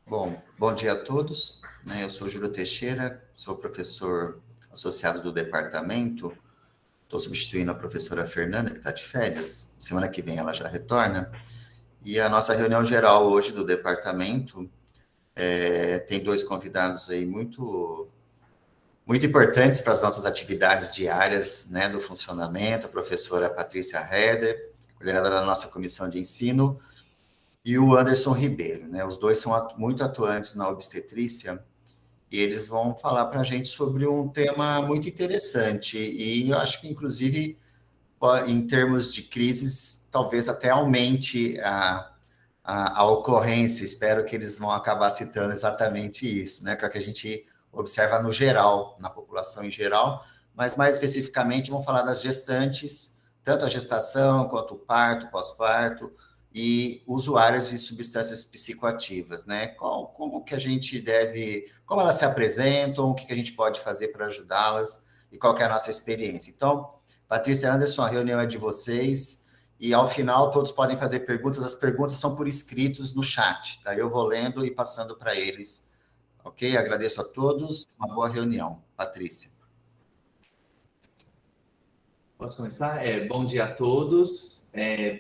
Bom dia a todos. Eu sou Júlio Teixeira, sou professor associado do departamento. Estou substituindo a professora Fernanda, que está de férias. Semana que vem ela já retorna. E a nossa reunião geral hoje do departamento tem dois convidados aí muito importantes para as nossas atividades diárias, né, do funcionamento, a professora Patrícia Heder, coordenadora da nossa comissão de ensino, e o Anderson Ribeiro, né? Os dois são muito atuantes na obstetrícia e eles vão falar para a gente sobre um tema muito interessante e eu acho que, inclusive, em termos de crises, talvez até aumente a ocorrência. Espero que eles vão acabar citando exatamente isso, né? Que é o que a gente observa no geral, na população em geral, mas mais especificamente vão falar das gestantes, tanto a gestação quanto o parto, pós-parto, e usuários de substâncias psicoativas, né? Como que a gente deve, como elas se apresentam, o que a gente pode fazer para ajudá-las e qual que é a nossa experiência. Então, Patrícia, Anderson, a reunião é de vocês e ao final todos podem fazer perguntas. As perguntas são por escritos no chat, daí eu vou lendo e passando para eles. Ok? Agradeço a todos. Uma boa reunião. Patrícia. Posso começar? Bom dia a todos.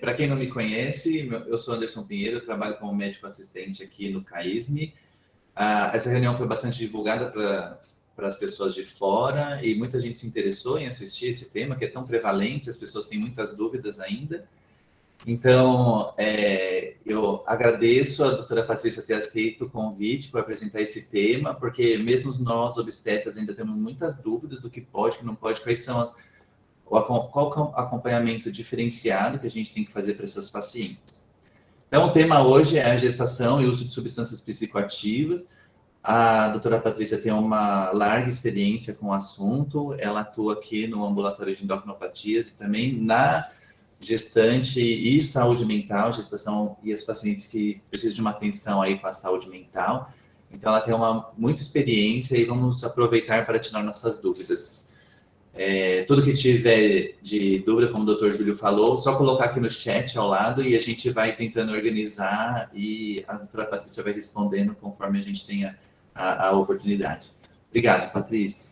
Para quem não me conhece, eu sou Anderson Pinheiro, eu trabalho como médico assistente aqui no CAISM. Essa reunião foi bastante divulgada para as pessoas de fora e muita gente se interessou em assistir esse tema, que é tão prevalente, as pessoas têm muitas dúvidas ainda. Então, eu agradeço a doutora Patrícia ter aceito o convite para apresentar esse tema, porque mesmo nós, obstetras, ainda temos muitas dúvidas do que pode, que não pode, quais são qual é o acompanhamento diferenciado que a gente tem que fazer para essas pacientes. Então, o tema hoje é a gestação e uso de substâncias psicoativas. A doutora Patrícia tem uma larga experiência com o assunto, ela atua aqui no ambulatório de endocrinopatias e também na gestante e saúde mental, gestação e as pacientes que precisam de uma atenção aí com a saúde mental. Então, ela tem muita experiência e vamos aproveitar para tirar nossas dúvidas. Tudo que tiver de dúvida, como o doutor Júlio falou, só colocar aqui no chat ao lado e a gente vai tentando organizar e a doutora Patrícia vai respondendo conforme a gente tenha a oportunidade. Obrigado, Patrícia.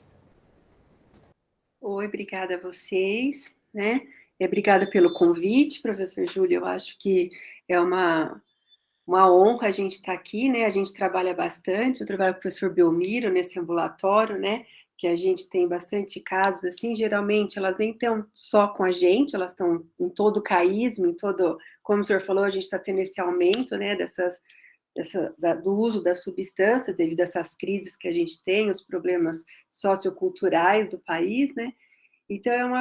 Oi, obrigada a vocês, né? Obrigada pelo convite, professor Júlio. Eu acho que é uma honra a gente estar aqui, né? A gente trabalha bastante, eu trabalho com o professor Belmiro nesse ambulatório, né? Que a gente tem bastante casos, assim, geralmente elas nem estão só com a gente, elas estão em todo o CAISM, em todo, como o senhor falou, a gente está tendo esse aumento, né, do uso da substância, devido a essas crises que a gente tem, os problemas socioculturais do país, né? Então,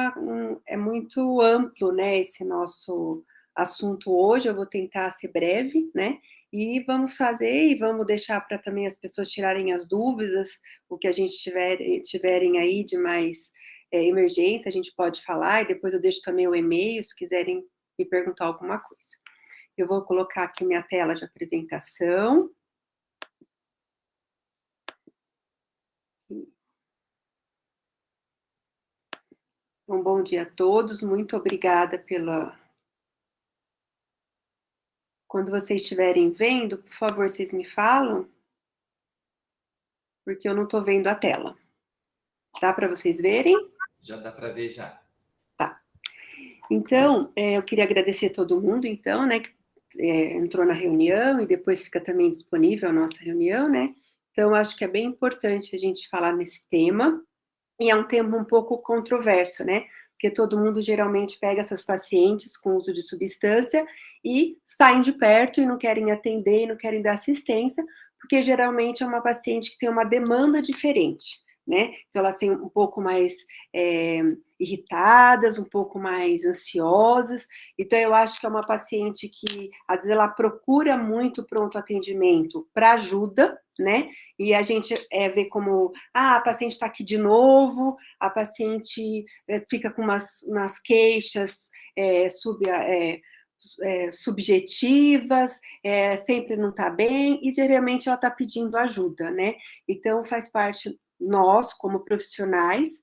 é muito amplo, né, esse nosso assunto hoje. Eu vou tentar ser breve, né, e vamos fazer e vamos deixar para também as pessoas tirarem as dúvidas, o que a gente tiverem aí de mais emergência, a gente pode falar, e depois eu deixo também o e-mail, se quiserem me perguntar alguma coisa. Eu vou colocar aqui minha tela de apresentação. Um bom dia a todos, muito obrigada pela... Quando vocês estiverem vendo, por favor, vocês me falam, porque eu não estou vendo a tela. Dá para vocês verem? Já dá para ver, já. Tá. Então, eu queria agradecer a todo mundo, então, né, que entrou na reunião e depois fica também disponível a nossa reunião, né? Então, acho que é bem importante a gente falar nesse tema, e é um tema um pouco controverso, né? Porque todo mundo geralmente pega essas pacientes com uso de substância e saem de perto e não querem atender e não querem dar assistência, porque geralmente é uma paciente que tem uma demanda diferente, né? Então elas têm um pouco mais irritadas, um pouco mais ansiosas. Então eu acho que é uma paciente que às vezes ela procura muito pronto atendimento para ajuda, né? E a gente vê como, a paciente está aqui de novo, a paciente fica com umas queixas subjetivas, sempre não está bem, e geralmente ela está pedindo ajuda, né? Então faz parte nós, como profissionais,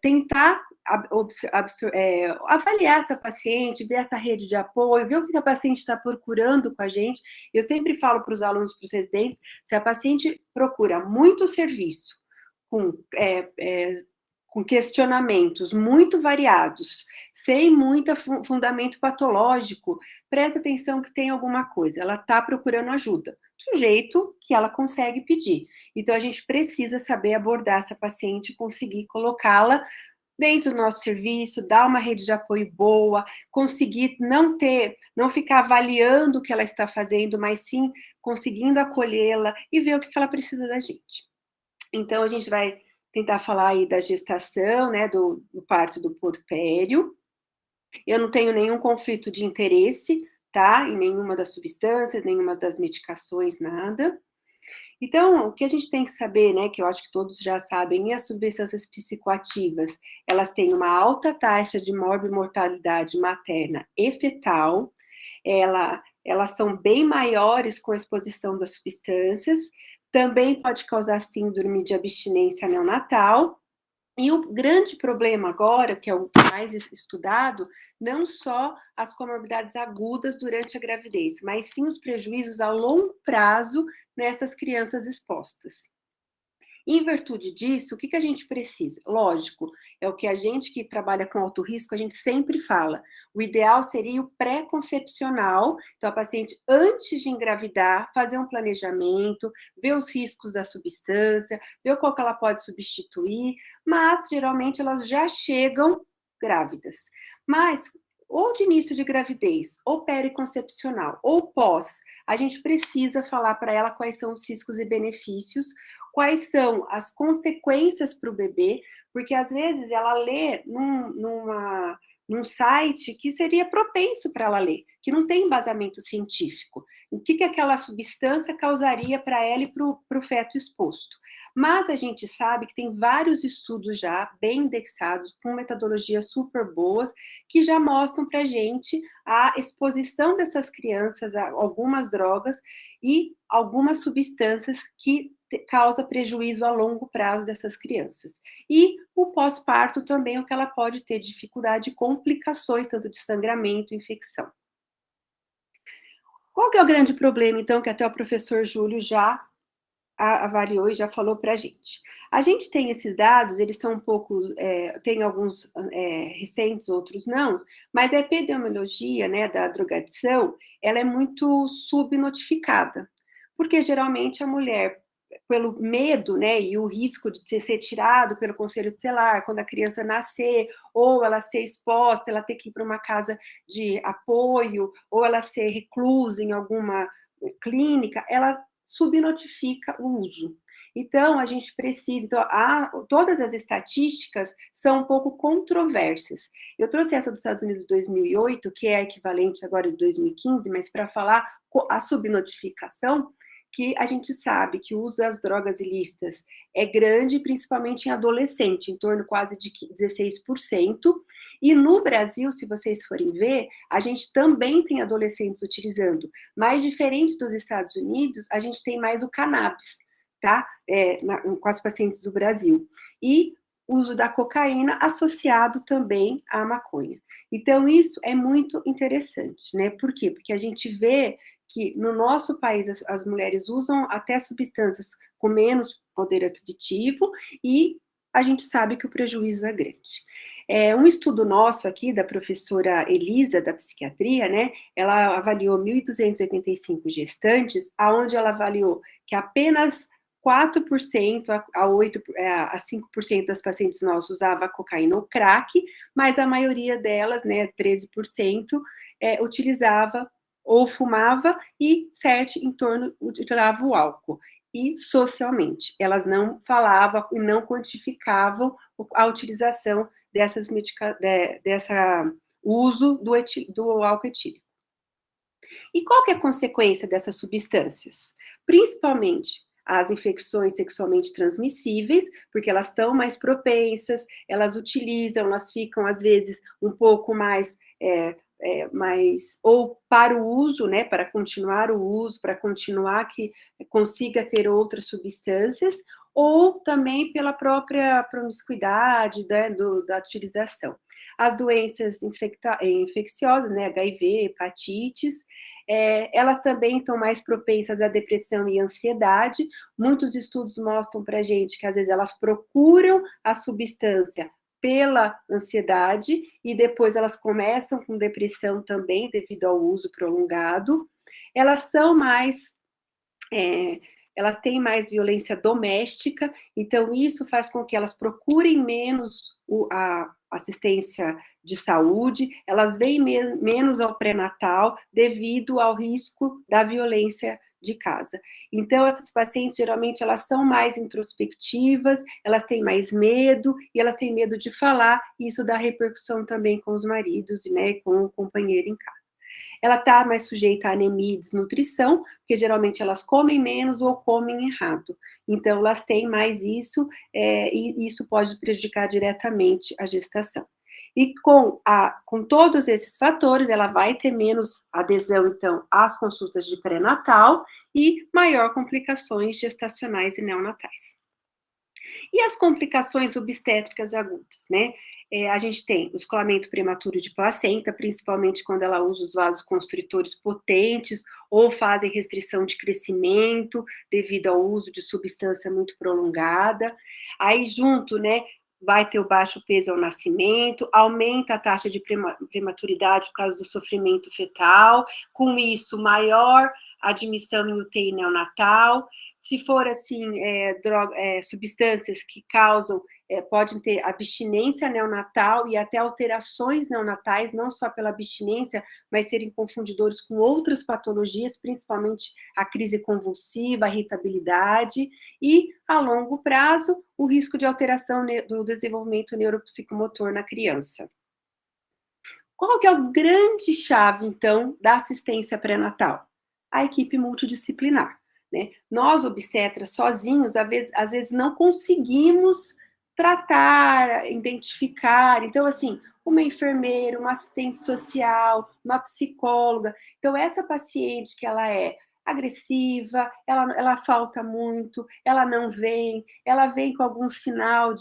tentar avaliar essa paciente, ver essa rede de apoio, ver o que a paciente está procurando com a gente. Eu sempre falo para os alunos, para os residentes, se a paciente procura muito serviço, com questionamentos muito variados, sem muito fundamento patológico, presta atenção que tem alguma coisa, ela está procurando ajuda, de um jeito que ela consegue pedir. Então, a gente precisa saber abordar essa paciente, conseguir colocá-la dentro do nosso serviço, dar uma rede de apoio boa, conseguir não ficar avaliando o que ela está fazendo, mas sim conseguindo acolhê-la e ver o que ela precisa da gente. Então, a gente vai tentar falar aí da gestação, né, do parto do puerpério. Eu não tenho nenhum conflito de interesse, tá? Em nenhuma das substâncias, nenhuma das medicações, nada. Então, o que a gente tem que saber, né, que eu acho que todos já sabem, as substâncias psicoativas, elas têm uma alta taxa de morbimortalidade materna e fetal, elas são bem maiores com a exposição das substâncias, também pode causar síndrome de abstinência neonatal, e o grande problema agora, que é o mais estudado, não só as comorbidades agudas durante a gravidez, mas sim os prejuízos a longo prazo nessas crianças expostas. Em virtude disso, o que a gente precisa? Lógico, é o que a gente que trabalha com alto risco, a gente sempre fala. O ideal seria o pré-concepcional, então a paciente, antes de engravidar, fazer um planejamento, ver os riscos da substância, ver qual que ela pode substituir, mas geralmente elas já chegam grávidas. Mas, ou de início de gravidez, ou periconcepcional, ou pós, a gente precisa falar para ela quais são os riscos e benefícios, quais são as consequências para o bebê, porque às vezes ela lê num site que seria propenso para ela ler, que não tem embasamento científico. O que aquela substância causaria para ela e para o feto exposto. Mas a gente sabe que tem vários estudos já bem indexados, com metodologias super boas, que já mostram para a gente a exposição dessas crianças a algumas drogas e algumas substâncias que causa prejuízo a longo prazo dessas crianças. E o pós-parto também, o que ela pode ter dificuldade, complicações, tanto de sangramento, infecção. Qual que é o grande problema, então, que até o professor Júlio já avaliou e já falou para a gente? A gente tem esses dados, eles são um pouco, tem alguns recentes, outros não, mas a epidemiologia, né, da drogadição, ela é muito subnotificada, porque geralmente a mulher, pelo medo, né, e o risco de ser tirado pelo conselho tutelar quando a criança nascer, ou ela ser exposta, ela ter que ir para uma casa de apoio, ou ela ser reclusa em alguma clínica, ela subnotifica o uso. Então, a gente precisa... todas as estatísticas são um pouco controversas. Eu trouxe essa dos Estados Unidos de 2008, que é equivalente agora de 2015, mas para falar a subnotificação, que a gente sabe que o uso das drogas ilícitas é grande, principalmente em adolescente, em torno quase de 16%. E no Brasil, se vocês forem ver, a gente também tem adolescentes utilizando. Mas diferente dos Estados Unidos, a gente tem mais o cannabis, tá? Com as pacientes do Brasil. E o uso da cocaína associado também à maconha. Então, isso é muito interessante, né? Por quê? Porque a gente vê que no nosso país as mulheres usam até substâncias com menos poder aquisitivo e a gente sabe que o prejuízo é grande. Um estudo nosso aqui, da professora Elisa, da psiquiatria, né, ela avaliou 1.285 gestantes, aonde ela avaliou que apenas 4% a 5% das pacientes nossas usava cocaína ou crack, mas a maioria delas, né, 13%, utilizava ou fumava, e 7% em torno utilizava o álcool. E socialmente, elas não falavam e não quantificavam a utilização dessa uso do álcool etílico. E qual que é a consequência dessas substâncias? Principalmente as infecções sexualmente transmissíveis, porque elas estão mais propensas, elas utilizam, elas ficam, às vezes, um pouco mais ou para o uso, né, para continuar o uso, para continuar que consiga ter outras substâncias, ou também pela própria promiscuidade, né, da utilização. As doenças infecciosas, né, HIV, hepatites, elas também estão mais propensas à depressão e ansiedade. Muitos estudos mostram para a gente que às vezes elas procuram a substância pela ansiedade e depois elas começam com depressão também devido ao uso prolongado. Elas são mais elas têm mais violência doméstica, então isso faz com que elas procurem menos a assistência de saúde, elas vêm menos ao pré-natal devido ao risco da violência de casa. Então, essas pacientes, geralmente, elas são mais introspectivas, elas têm mais medo, e elas têm medo de falar, e isso dá repercussão também com os maridos, né, com o companheiro em casa. Ela está mais sujeita a anemia e desnutrição, porque geralmente elas comem menos ou comem errado. Então, elas têm mais isso, e isso pode prejudicar diretamente a gestação. E com todos esses fatores, ela vai ter menos adesão, então, às consultas de pré-natal e maior complicações gestacionais e neonatais. E as complicações obstétricas agudas, né? A gente tem o escoamento prematuro de placenta, principalmente quando ela usa os vasoconstritores potentes ou fazem restrição de crescimento devido ao uso de substância muito prolongada. Aí, junto, né, vai ter o baixo peso ao nascimento, aumenta a taxa de prematuridade por causa do sofrimento fetal, com isso, maior admissão em UTI neonatal. Se for, assim, substâncias que causam, podem ter abstinência neonatal e até alterações neonatais, não só pela abstinência, mas serem confundidores com outras patologias, principalmente a crise convulsiva, a irritabilidade, e, a longo prazo, o risco de alteração do desenvolvimento neuropsicomotor na criança. Qual que é o grande chave, então, da assistência pré-natal? A equipe multidisciplinar. Né? Nós, obstetras, sozinhos, às vezes não conseguimos tratar, identificar. Então, assim, uma enfermeira, uma assistente social, uma psicóloga. Então, essa paciente que ela é agressiva, ela falta muito, ela não vem, ela vem com algum sinal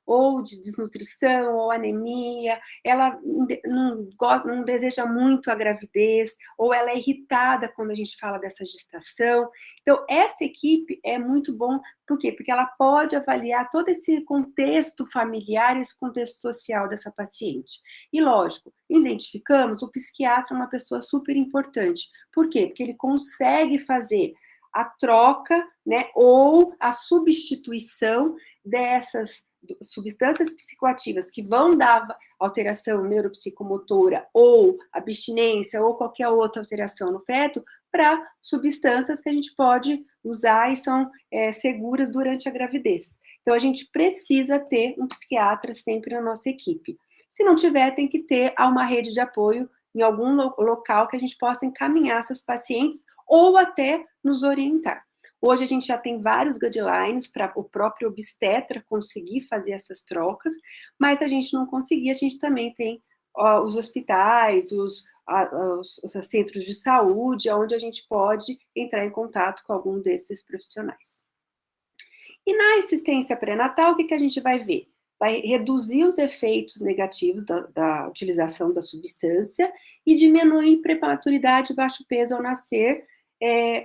ou de desnutrição ou anemia, ela não deseja muito a gravidez, ou ela é irritada quando a gente fala dessa gestação. Então, essa equipe é muito bom, por quê? Porque ela pode avaliar todo esse contexto familiar, esse contexto social dessa paciente. E, lógico, identificamos, o psiquiatra é uma pessoa super importante. Por quê? Porque ele consegue fazer a troca, né, ou a substituição dessas substâncias psicoativas que vão dar alteração neuropsicomotora ou abstinência ou qualquer outra alteração no feto para substâncias que a gente pode usar e são seguras durante a gravidez. Então, a gente precisa ter um psiquiatra sempre na nossa equipe. Se não tiver, tem que ter uma rede de apoio em algum local que a gente possa encaminhar essas pacientes ou até nos orientar. Hoje a gente já tem vários guidelines para o próprio obstetra conseguir fazer essas trocas, mas se a gente não conseguir, a gente também tem os hospitais, os centros de saúde, onde a gente pode entrar em contato com algum desses profissionais. E na assistência pré-natal, o que a gente vai ver? Vai reduzir os efeitos negativos da utilização da substância e diminuir prematuridade e baixo peso ao nascer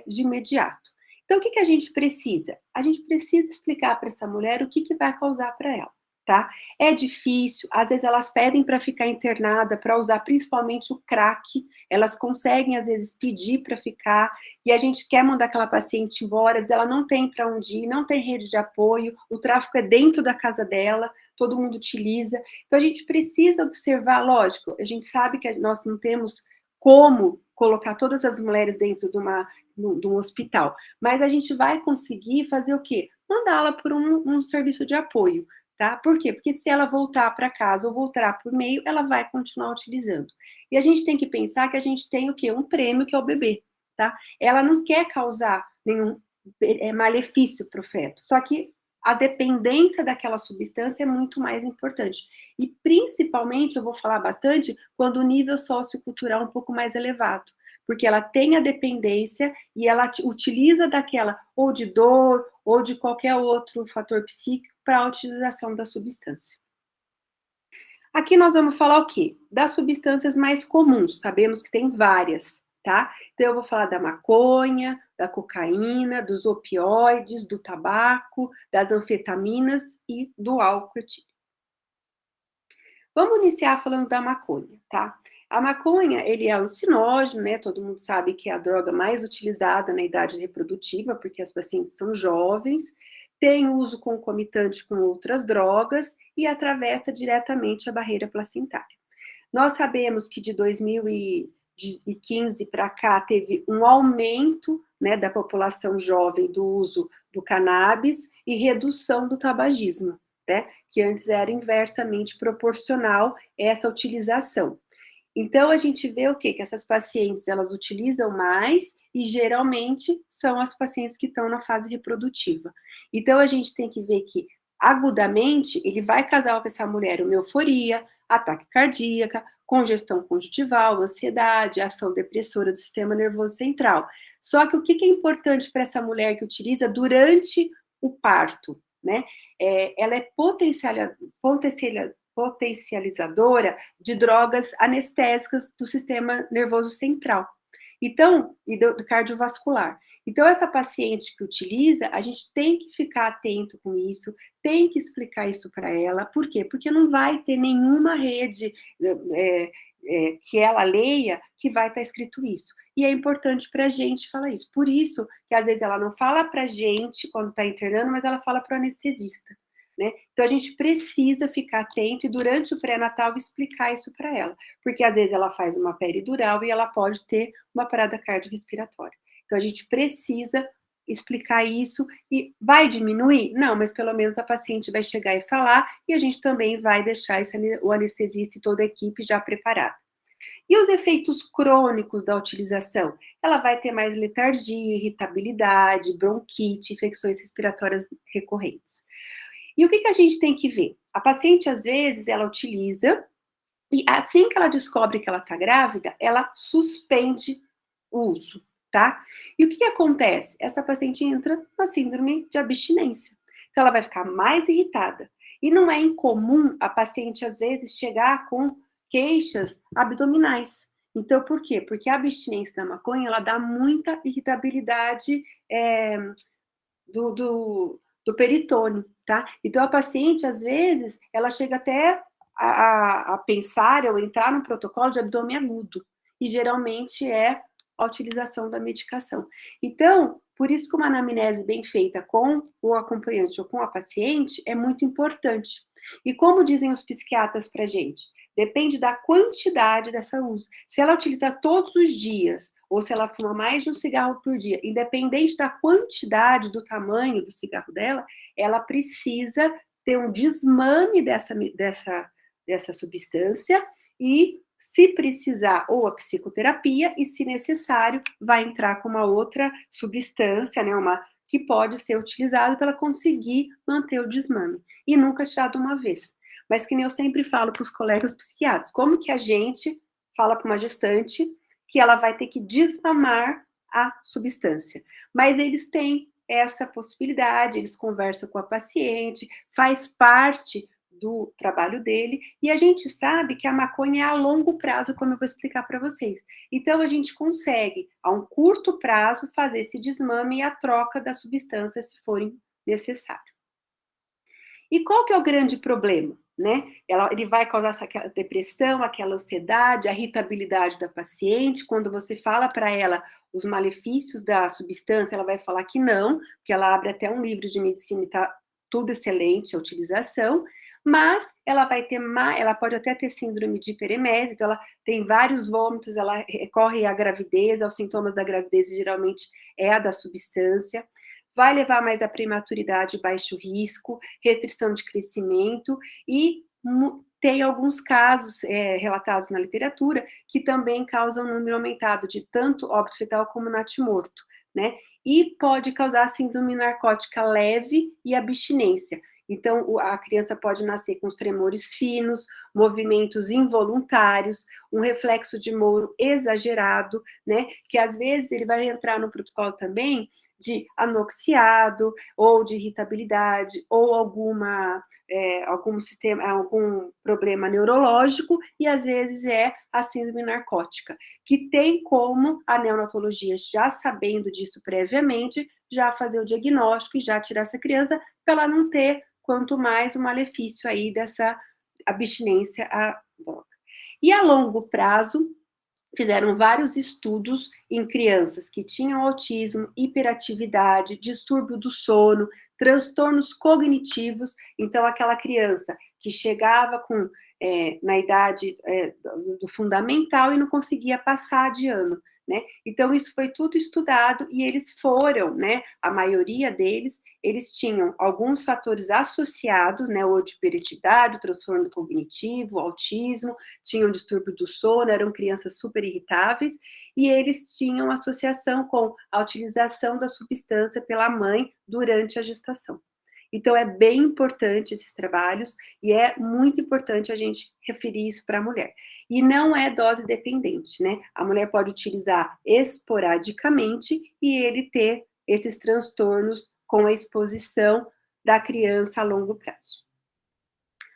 de imediato. Então, o que a gente precisa? A gente precisa explicar para essa mulher o que vai causar para ela, tá? É difícil, às vezes elas pedem para ficar internada, para usar principalmente o crack, elas conseguem, às vezes, pedir para ficar, e a gente quer mandar aquela paciente embora, às vezes ela não tem para onde ir, não tem rede de apoio, o tráfico é dentro da casa dela, todo mundo utiliza. Então, a gente precisa observar, lógico, a gente sabe que nós não temos como colocar todas as mulheres dentro de um hospital, mas a gente vai conseguir fazer o quê? Mandá-la por um serviço de apoio, tá? Por quê? Porque se ela voltar para casa ou voltar por meio, ela vai continuar utilizando. E a gente tem que pensar que a gente tem o quê? Um prêmio que é o bebê, tá? Ela não quer causar nenhum malefício para o feto, só que a dependência daquela substância é muito mais importante. E, principalmente, eu vou falar bastante, quando o nível sociocultural é um pouco mais elevado. Porque ela tem a dependência e ela utiliza daquela ou de dor, ou de qualquer outro fator psíquico para a utilização da substância. Aqui nós vamos falar o quê? Das substâncias mais comuns, sabemos que tem várias, tá? Então eu vou falar da maconha, da cocaína, dos opioides, do tabaco, das anfetaminas e do álcool etílico. Vamos iniciar falando da maconha, tá? A maconha, ele é alucinógeno, né? Todo mundo sabe que é a droga mais utilizada na idade reprodutiva, porque as pacientes são jovens, tem uso concomitante com outras drogas e atravessa diretamente a barreira placentária. Nós sabemos que de 2015 para cá teve um aumento, né, da população jovem do uso do cannabis e redução do tabagismo, né, que antes era inversamente proporcional essa utilização. Então, a gente vê o quê? Que essas pacientes, elas utilizam mais e, geralmente, são as pacientes que estão na fase reprodutiva. Então, a gente tem que ver que, agudamente, ele vai causar com essa mulher uma euforia, ataque cardíaco, congestão conjuntival, ansiedade, ação depressora do sistema nervoso central. Só que o que é importante para essa mulher que utiliza durante o parto, né? Ela é potencializadora de drogas anestésicas do sistema nervoso central, então, e do cardiovascular. Então, essa paciente que utiliza, a gente tem que ficar atento com isso, tem que explicar isso para ela. Por quê? Porque não vai ter nenhuma rede que ela leia que vai estar escrito isso. E é importante para a gente falar isso. Por isso que, às vezes, ela não fala para a gente quando está internando, mas ela fala para o anestesista. Né? Então, a gente precisa ficar atento e, durante o pré-natal, explicar isso para ela. Porque, às vezes, ela faz uma peridural e ela pode ter uma parada cardiorrespiratória. Então, a gente precisa explicar isso. E vai diminuir? Não, mas pelo menos a paciente vai chegar e falar, e a gente também vai deixar o anestesista e toda a equipe já preparada. E os efeitos crônicos da utilização? Ela vai ter mais letargia, irritabilidade, bronquite, infecções respiratórias recorrentes. E o que a gente tem que ver? A paciente, às vezes, ela utiliza, e assim que ela descobre que ela está grávida, ela suspende o uso, tá? E o que acontece? Essa paciente entra na síndrome de abstinência. Então, ela vai ficar mais irritada. E não é incomum a paciente, às vezes, chegar com queixas abdominais. Então, por quê? Porque a abstinência da maconha, ela dá muita irritabilidade do peritônio, tá? Então, a paciente, às vezes, ela chega até a pensar ou entrar no protocolo de abdômen agudo, e geralmente é a utilização da medicação. Então, por isso que uma anamnese bem feita com o acompanhante ou com a paciente é muito importante. E como dizem os psiquiatras pra gente, depende da quantidade dessa uso. Se ela utilizar todos os dias, ou se ela fuma mais de um cigarro por dia, independente da quantidade, do tamanho do cigarro dela, ela precisa ter um desmame dessa substância e, se precisar, ou a psicoterapia, e, se necessário, vai entrar com uma outra substância, né, que pode ser utilizada para ela conseguir manter o desmame. E nunca tirar de uma vez. Mas, que nem eu sempre falo para os colegas psiquiatras, como que a gente fala para uma gestante que ela vai ter que desmamar a substância? Mas eles têm essa possibilidade, eles conversam com a paciente, faz parte do trabalho dele, e a gente sabe que a maconha é a longo prazo, como eu vou explicar para vocês. Então, a gente consegue, a um curto prazo, fazer esse desmame e a troca da substância, se for necessário. E qual que é o grande problema? Né? Ele vai causar aquela depressão, aquela ansiedade, a irritabilidade da paciente. Quando você fala para ela os malefícios da substância, ela vai falar que não, porque ela abre até um livro de medicina e está tudo excelente a utilização, mas ela pode até ter síndrome de hiperemese, então ela tem vários vômitos, ela recorre à gravidez, aos sintomas da gravidez, geralmente é a da substância. Vai levar mais a prematuridade, baixo risco, restrição de crescimento, e tem alguns casos relatados na literatura que também causam um número aumentado de tanto óbito fetal como natimorto, né? E pode causar síndrome narcótica leve e abstinência. Então, a criança pode nascer com os tremores finos, movimentos involuntários, um reflexo de Moro exagerado, né? Que às vezes ele vai entrar no protocolo também de anoxiado, ou de irritabilidade, ou algum problema neurológico, e às vezes é a síndrome narcótica, que tem como a neonatologia, já sabendo disso previamente, já fazer o diagnóstico e já tirar essa criança, para ela não ter, quanto mais, o malefício aí dessa abstinência à droga. E a longo prazo, fizeram vários estudos em crianças que tinham autismo, hiperatividade, distúrbio do sono, transtornos cognitivos. Então, aquela criança que chegava na idade do fundamental e não conseguia passar de ano, né? Então, isso foi tudo estudado e eles foram, né? A maioria deles, eles tinham alguns fatores associados, né? Ou de hiperatividade, transtorno cognitivo, autismo, tinham distúrbio do sono, eram crianças super irritáveis, e eles tinham associação com a utilização da substância pela mãe durante a gestação. Então, é bem importante esses trabalhos, e é muito importante a gente referir isso para a mulher. E não é dose dependente, né? A mulher pode utilizar esporadicamente e ele ter esses transtornos com a exposição da criança a longo prazo.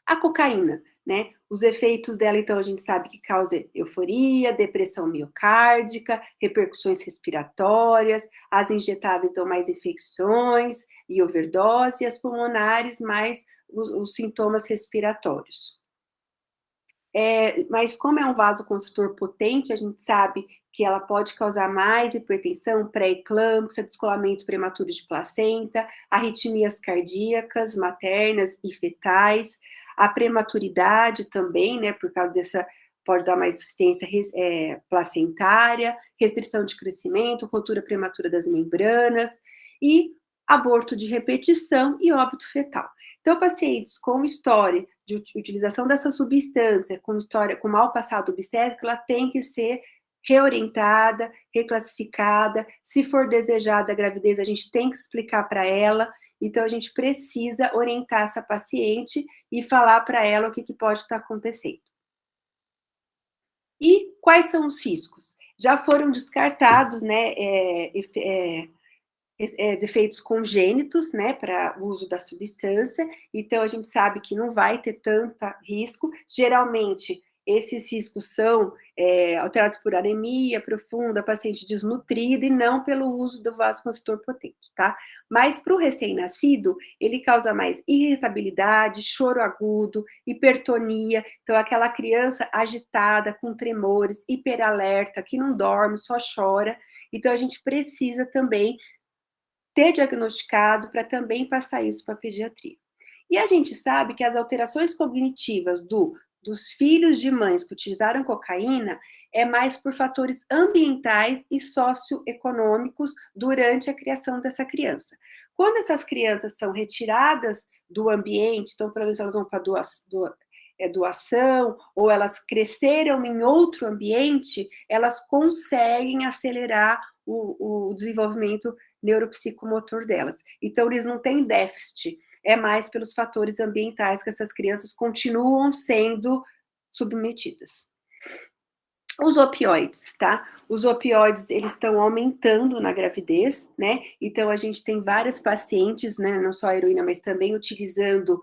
A cocaína, né? Os efeitos dela, então, a gente sabe que causa euforia, depressão miocárdica, repercussões respiratórias, as injetáveis dão mais infecções e overdose, e as pulmonares mais os sintomas respiratórios. Mas como é um vasoconstritor potente, a gente sabe que ela pode causar mais hipertensão, pré-eclâmpsia, descolamento prematuro de placenta, arritmias cardíacas maternas e fetais, a prematuridade também, né, por causa dessa, pode dar mais insuficiência placentária, restrição de crescimento, ruptura prematura das membranas e aborto de repetição e óbito fetal. Então, pacientes com história de utilização dessa substância, com história com mau passado obstétrico, ela tem que ser reorientada, reclassificada. Se for desejada a gravidez, a gente tem que explicar para ela. Então, a gente precisa orientar essa paciente e falar para ela o que pode estar acontecendo. E quais são os riscos? Já foram descartados, né, defeitos congênitos, né, para o uso da substância, então a gente sabe que não vai ter tanto risco. Geralmente, esses riscos são alterados por anemia profunda, paciente desnutrida, e não pelo uso do vasoconstritor potente, tá? Mas para o recém-nascido, ele causa mais irritabilidade, choro agudo, hipertonia, então aquela criança agitada, com tremores, hiperalerta, que não dorme, só chora. Então a gente precisa também ter diagnosticado para também passar isso para a pediatria. E a gente sabe que as alterações cognitivas dos filhos de mães que utilizaram cocaína é mais por fatores ambientais e socioeconômicos durante a criação dessa criança. Quando essas crianças são retiradas do ambiente, então, pelo menos elas vão para doação, ou elas cresceram em outro ambiente, elas conseguem acelerar o desenvolvimento neuropsicomotor delas. Então, eles não têm déficit, é mais pelos fatores ambientais que essas crianças continuam sendo submetidas. Os opioides, tá? Os opioides, eles estão aumentando na gravidez, né? Então, a gente tem vários pacientes, né? Não só a heroína, mas também utilizando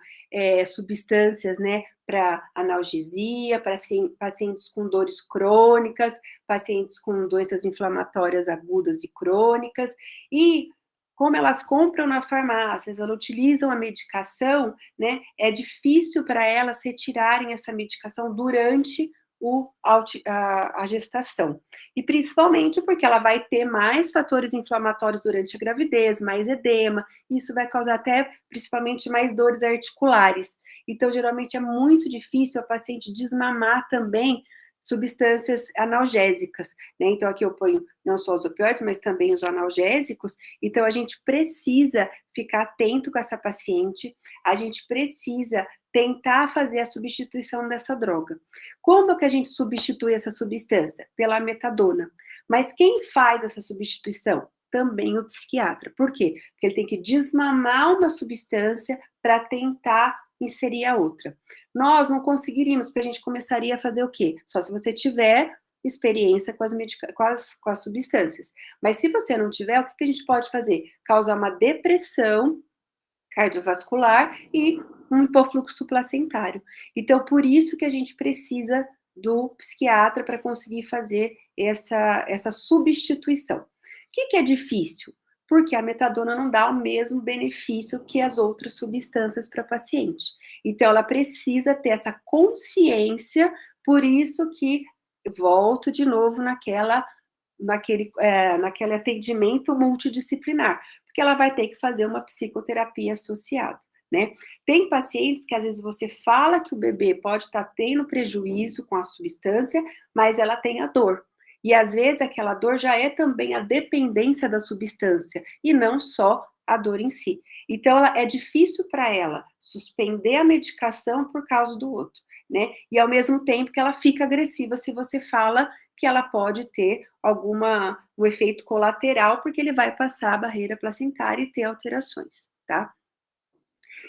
substâncias, né? Para analgesia, para pacientes com dores crônicas, pacientes com doenças inflamatórias agudas e crônicas. E como elas compram na farmácia, elas utilizam a medicação, né? É difícil para elas retirarem essa medicação durante a gestação. E principalmente porque ela vai ter mais fatores inflamatórios durante a gravidez, mais edema, isso vai causar até, principalmente, mais dores articulares. Então, geralmente, é muito difícil a paciente desmamar também substâncias analgésicas, né? Então, aqui eu ponho não só os opioides, mas também os analgésicos. Então, a gente precisa ficar atento com essa paciente, a gente precisa tentar fazer a substituição dessa droga. Como é que a gente substitui essa substância? Pela metadona. Mas quem faz essa substituição? Também o psiquiatra. Por quê? Porque ele tem que desmamar uma substância para tentar inserir a outra. Nós não conseguiríamos, porque a gente começaria a fazer o quê? Só se você tiver experiência com as substâncias. Mas se você não tiver, o que a gente pode fazer? Causar uma depressão cardiovascular e um hipofluxo placentário. Então, por isso que a gente precisa do psiquiatra para conseguir fazer essa substituição. O que é difícil? Porque a metadona não dá o mesmo benefício que as outras substâncias para a paciente. Então, ela precisa ter essa consciência, por isso que volto de novo naquele atendimento multidisciplinar, porque ela vai ter que fazer uma psicoterapia associada, né? Tem pacientes que às vezes você fala que o bebê pode estar tendo prejuízo com a substância, mas ela tem a dor. E às vezes aquela dor já é também a dependência da substância, e não só a dor em si. Então, é difícil para ela suspender a medicação por causa do outro, né? E ao mesmo tempo que ela fica agressiva se você fala que ela pode ter um efeito colateral, porque ele vai passar a barreira placentária e ter alterações, tá?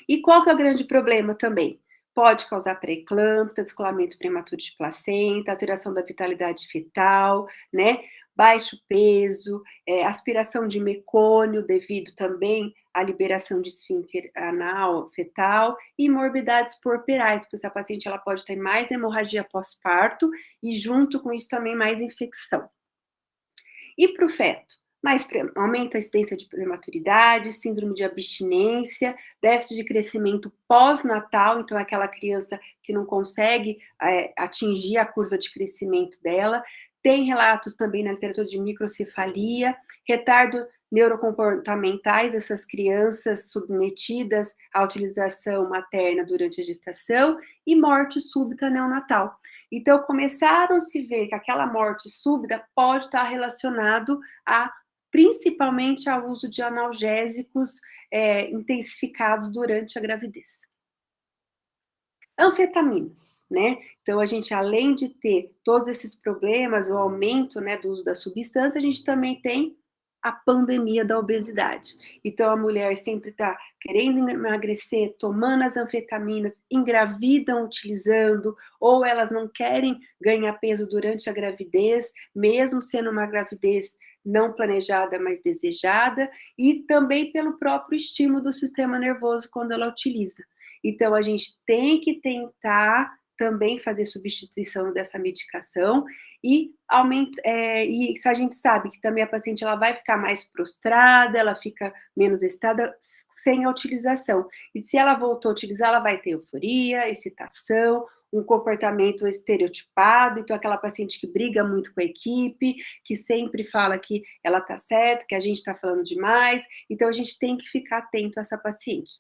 E qual que é o grande problema também? Pode causar pré-eclâmpsia, descolamento prematuro de placenta, alteração da vitalidade fetal, né? Baixo peso, aspiração de mecônio devido também à liberação de esfíncter anal fetal e morbidades puerperais, porque essa paciente ela pode ter mais hemorragia pós-parto e junto com isso também mais infecção. E para o feto? Aumenta a incidência de prematuridade, síndrome de abstinência, déficit de crescimento pós-natal, então aquela criança que não consegue atingir a curva de crescimento dela. Tem relatos também na literatura de microcefalia, retardo neurocomportamentais, essas crianças submetidas à utilização materna durante a gestação, e morte súbita neonatal. Então, começaram a se ver que aquela morte súbita pode estar relacionado principalmente ao uso de analgésicos intensificados durante a gravidez. Anfetaminas, né? Então, a gente, além de ter todos esses problemas, o aumento, né, do uso da substância, a gente também tem a pandemia da obesidade. Então, a mulher sempre está querendo emagrecer, tomando as anfetaminas, engravidam utilizando, ou elas não querem ganhar peso durante a gravidez, mesmo sendo uma gravidez não planejada, mas desejada, e também pelo próprio estímulo do sistema nervoso quando ela utiliza. Então, a gente tem que tentar também fazer substituição dessa medicação e se a gente sabe que também a paciente ela vai ficar mais prostrada, ela fica menos excitada sem a utilização. E se ela voltou a utilizar, ela vai ter euforia, excitação, um comportamento estereotipado, então aquela paciente que briga muito com a equipe, que sempre fala que ela tá certa, que a gente tá falando demais, então a gente tem que ficar atento a essa paciente.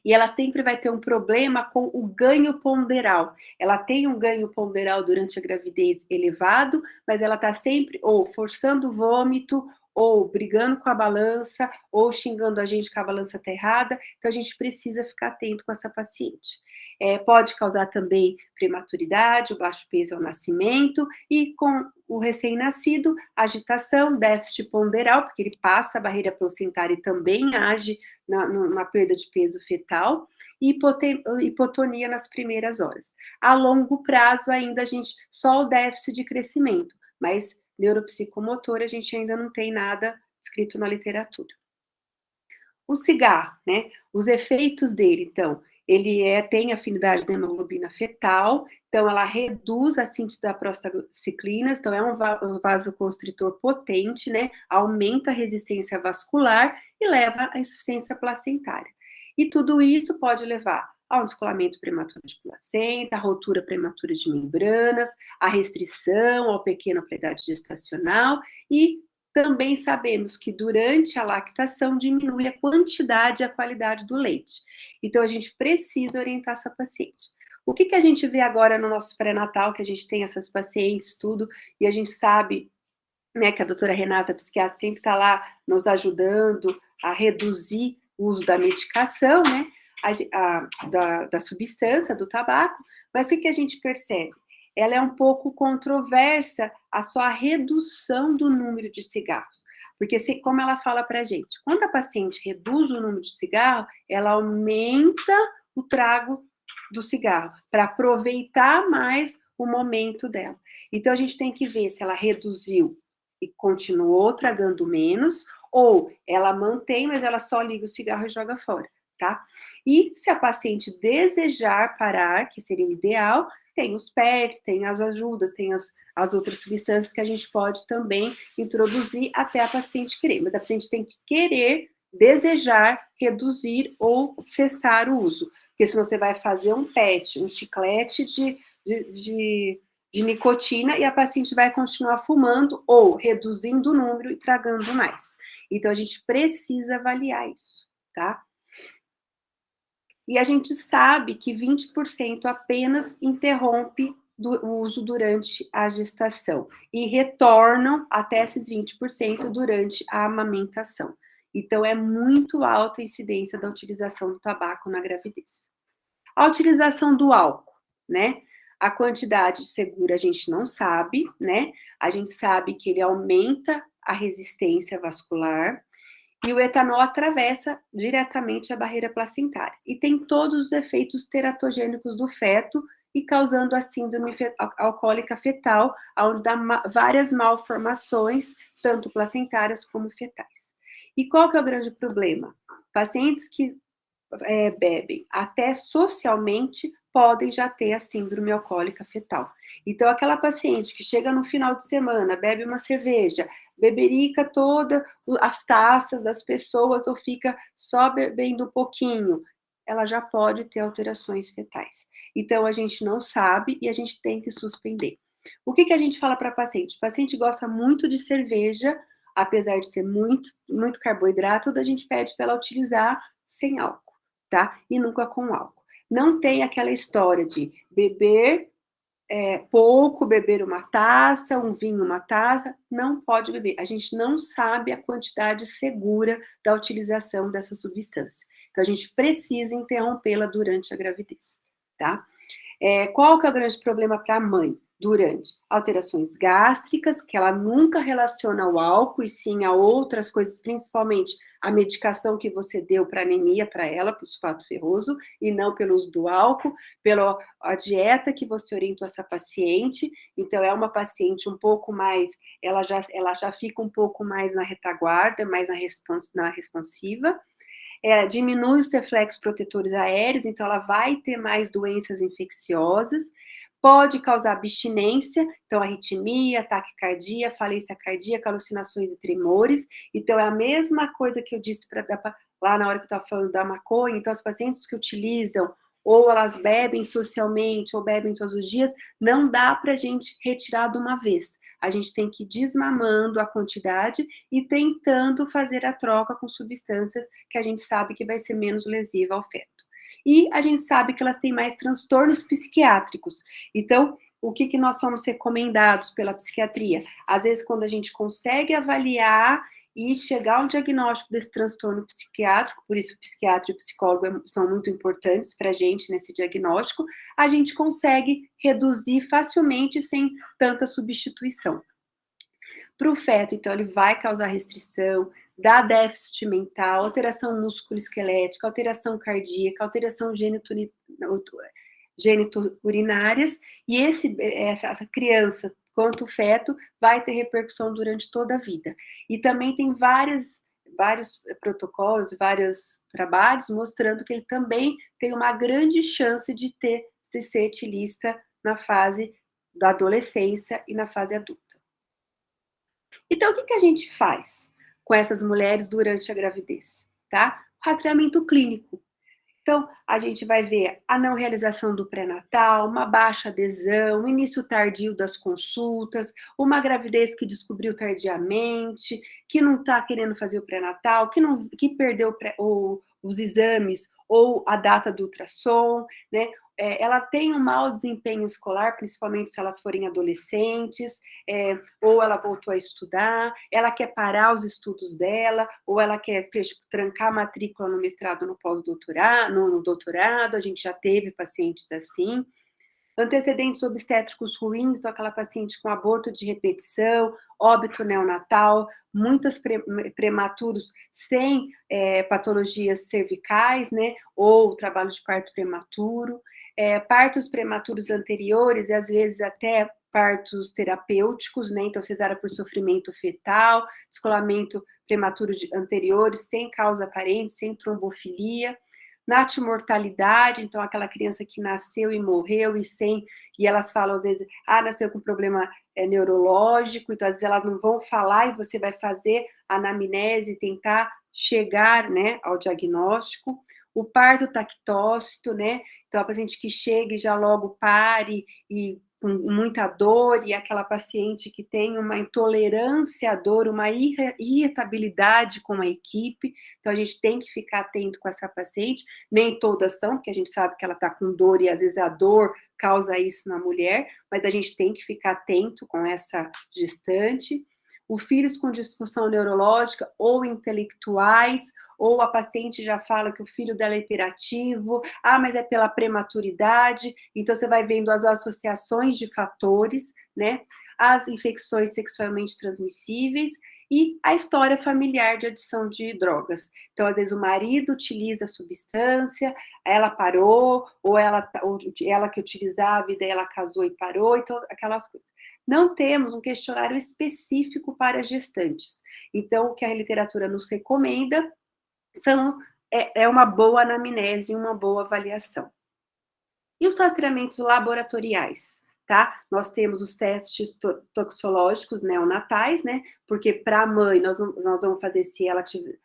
E ela sempre vai ter um problema com o ganho ponderal. Ela tem um ganho ponderal durante a gravidez elevado, mas ela está sempre ou forçando o vômito, ou brigando com a balança, ou xingando a gente que a balança está errada. Então, a gente precisa ficar atento com essa paciente. Pode causar também prematuridade, o baixo peso ao nascimento, e com o recém-nascido, agitação, déficit ponderal, porque ele passa a barreira placentária e também age na perda de peso fetal, e hipotonia nas primeiras horas. A longo prazo, ainda, só o déficit de crescimento, mas neuropsicomotor, a gente ainda não tem nada escrito na literatura. O cigarro, né? Os efeitos dele, então, ele tem afinidade da hemoglobina fetal, então ela reduz a síntese da prostaciclinas, então é um vasoconstritor potente, né? Aumenta a resistência vascular e leva à insuficiência placentária. E tudo isso pode levar ao descolamento prematuro de placenta, à rotura prematura de membranas, à restrição ao pequeno para a idade gestacional, e também sabemos que durante a lactação diminui a quantidade e a qualidade do leite. Então, a gente precisa orientar essa paciente. O que a gente vê agora no nosso pré-natal, que a gente tem essas pacientes, tudo, e a gente sabe, né, que a doutora Renata, psiquiatra, sempre está lá nos ajudando a reduzir o uso da medicação, né, da substância, do tabaco, mas o que a gente percebe? Ela é um pouco controversa a sua redução do número de cigarros. Porque, como ela fala para a gente, quando a paciente reduz o número de cigarro, ela aumenta o trago do cigarro, para aproveitar mais o momento dela. Então, a gente tem que ver se ela reduziu e continuou tragando menos, ou ela mantém, mas ela só liga o cigarro e joga fora, tá? E se a paciente desejar parar, que seria o ideal, tem os PERTs, tem as ajudas, tem as outras substâncias que a gente pode também introduzir até a paciente querer. Mas a paciente tem que querer, desejar, reduzir ou cessar o uso. Porque senão você vai fazer um PET, um chiclete de nicotina e a paciente vai continuar fumando ou reduzindo o número e tragando mais. Então, a gente precisa avaliar isso, tá? E a gente sabe que 20% apenas interrompe o uso durante a gestação e retornam até esses 20% durante a amamentação. Então, é muito alta a incidência da utilização do tabaco na gravidez. A utilização do álcool, né? A quantidade segura a gente não sabe, né? A gente sabe que ele aumenta a resistência vascular, e o etanol atravessa diretamente a barreira placentária e tem todos os efeitos teratogênicos do feto e causando a síndrome alcoólica fetal, onde dá várias malformações, tanto placentárias como fetais. E qual que é o grande problema? Pacientes que bebem até socialmente podem já ter a síndrome alcoólica fetal. Então, aquela paciente que chega no final de semana, bebe uma cerveja, beberica todas as taças das pessoas ou fica só bebendo um pouquinho, ela já pode ter alterações fetais. Então, a gente não sabe e a gente tem que suspender. O que a gente fala para a paciente? O paciente gosta muito de cerveja, apesar de ter muito carboidrato, a gente pede para ela utilizar sem álcool, tá? E nunca com álcool. Não tem aquela história de beber pouco, beber uma taça, um vinho, uma taça, não pode beber. A gente não sabe a quantidade segura da utilização dessa substância. Então, a gente precisa interrompê-la durante a gravidez, tá? Qual que é o grande problema para a mãe? Durante alterações gástricas, que ela nunca relaciona ao álcool, e sim a outras coisas, principalmente a medicação que você deu para anemia para ela, para o sulfato ferroso, e não pelo uso do álcool, pela a dieta que você orientou essa paciente. Então, é uma paciente um pouco mais, ela já fica um pouco mais na retaguarda, mais na responsiva. Diminui os reflexos protetores aéreos, então ela vai ter mais doenças infecciosas, pode causar abstinência, então arritmia, taquicardia, falência cardíaca, alucinações e tremores. Então é a mesma coisa que eu disse lá na hora que eu estava falando da maconha. Então as pacientes que utilizam ou elas bebem socialmente ou bebem todos os dias, não dá para a gente retirar de uma vez. A gente tem que ir desmamando a quantidade e tentando fazer a troca com substâncias que a gente sabe que vai ser menos lesiva ao feto. E a gente sabe que elas têm mais transtornos psiquiátricos. Então, o que nós somos recomendados pela psiquiatria? Às vezes, quando a gente consegue avaliar e chegar ao diagnóstico desse transtorno psiquiátrico, por isso o psiquiatra e o psicólogo são muito importantes para a gente nesse diagnóstico, a gente consegue reduzir facilmente sem tanta substituição. Para o feto, então, ele vai causar restrição, dá déficit mental, alteração músculo-esquelética, alteração cardíaca, alteração genito-urinárias, e essa criança, quanto o feto, vai ter repercussão durante toda a vida. E também tem vários protocolos, vários trabalhos mostrando que ele também tem uma grande chance de ser etilista na fase da adolescência e na fase adulta. Então, o que a gente faz com essas mulheres durante a gravidez, tá? Rastreamento clínico. Então, a gente vai ver a não realização do pré-natal, uma baixa adesão, início tardio das consultas, uma gravidez que descobriu tardiamente, que não está querendo fazer o pré-natal, que perdeu os exames ou a data do ultrassom, né? Ela tem um mau desempenho escolar, principalmente se elas forem adolescentes, ou ela voltou a estudar, ela quer parar os estudos dela, ou ela quer trancar a matrícula no mestrado, no pós-doutorado, no doutorado, a gente já teve pacientes assim. Antecedentes obstétricos ruins, então aquela paciente com aborto de repetição, óbito neonatal, muitos prematuros sem patologias cervicais, né, ou trabalho de parto prematuro, partos prematuros anteriores e às vezes até partos terapêuticos, né? Então, cesárea por sofrimento fetal, descolamento prematuro anteriores, sem causa aparente, sem trombofilia. Natimortalidade, então aquela criança que nasceu e morreu e elas falam às vezes, nasceu com problema neurológico, então às vezes elas não vão falar e você vai fazer a anamnese, tentar chegar, né, ao diagnóstico. O parto tactócito, né, então a paciente que chega e já logo pare e com muita dor, e aquela paciente que tem uma intolerância à dor, uma irritabilidade com a equipe, então a gente tem que ficar atento com essa paciente, nem todas são, porque a gente sabe que ela está com dor, e às vezes a dor causa isso na mulher, mas a gente tem que ficar atento com essa gestante. Os filhos com disfunção neurológica ou intelectuais, ou a paciente já fala que o filho dela é hiperativo, mas é pela prematuridade, então você vai vendo as associações de fatores, né? As infecções sexualmente transmissíveis e a história familiar de adição de drogas. Então, às vezes, o marido utiliza a substância, ela parou, ou ela que utilizava e daí ela casou e parou, então, aquelas coisas. Não temos um questionário específico para gestantes. Então, o que a literatura nos recomenda é uma boa anamnese, uma boa avaliação. E os rastreamentos laboratoriais, tá? Nós temos os testes toxicológicos neonatais, né? Porque para a mãe, nós vamos fazer se ela tiver,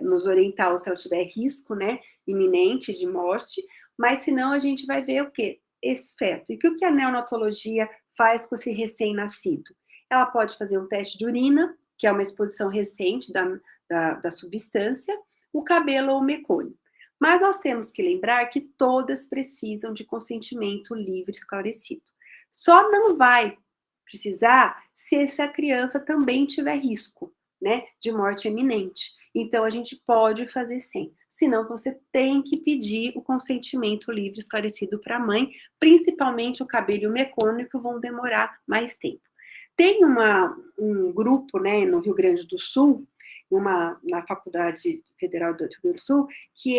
nos orientar ou se ela tiver risco, né? Iminente de morte, mas senão a gente vai ver o quê? Esse feto. E o que a neonatologia faz com esse recém-nascido? Ela pode fazer um teste de urina, que é uma exposição recente da substância, o cabelo ou o mecônio. Mas nós temos que lembrar que todas precisam de consentimento livre e esclarecido. Só não vai precisar se essa criança também tiver risco, né, de morte iminente. Então, a gente pode fazer sem. Senão, você tem que pedir o consentimento livre e esclarecido para a mãe, principalmente o cabelo e o mecônio, que vão demorar mais tempo. Tem um grupo, né, no Rio Grande do Sul, na Faculdade Federal do Rio Grande do Sul, que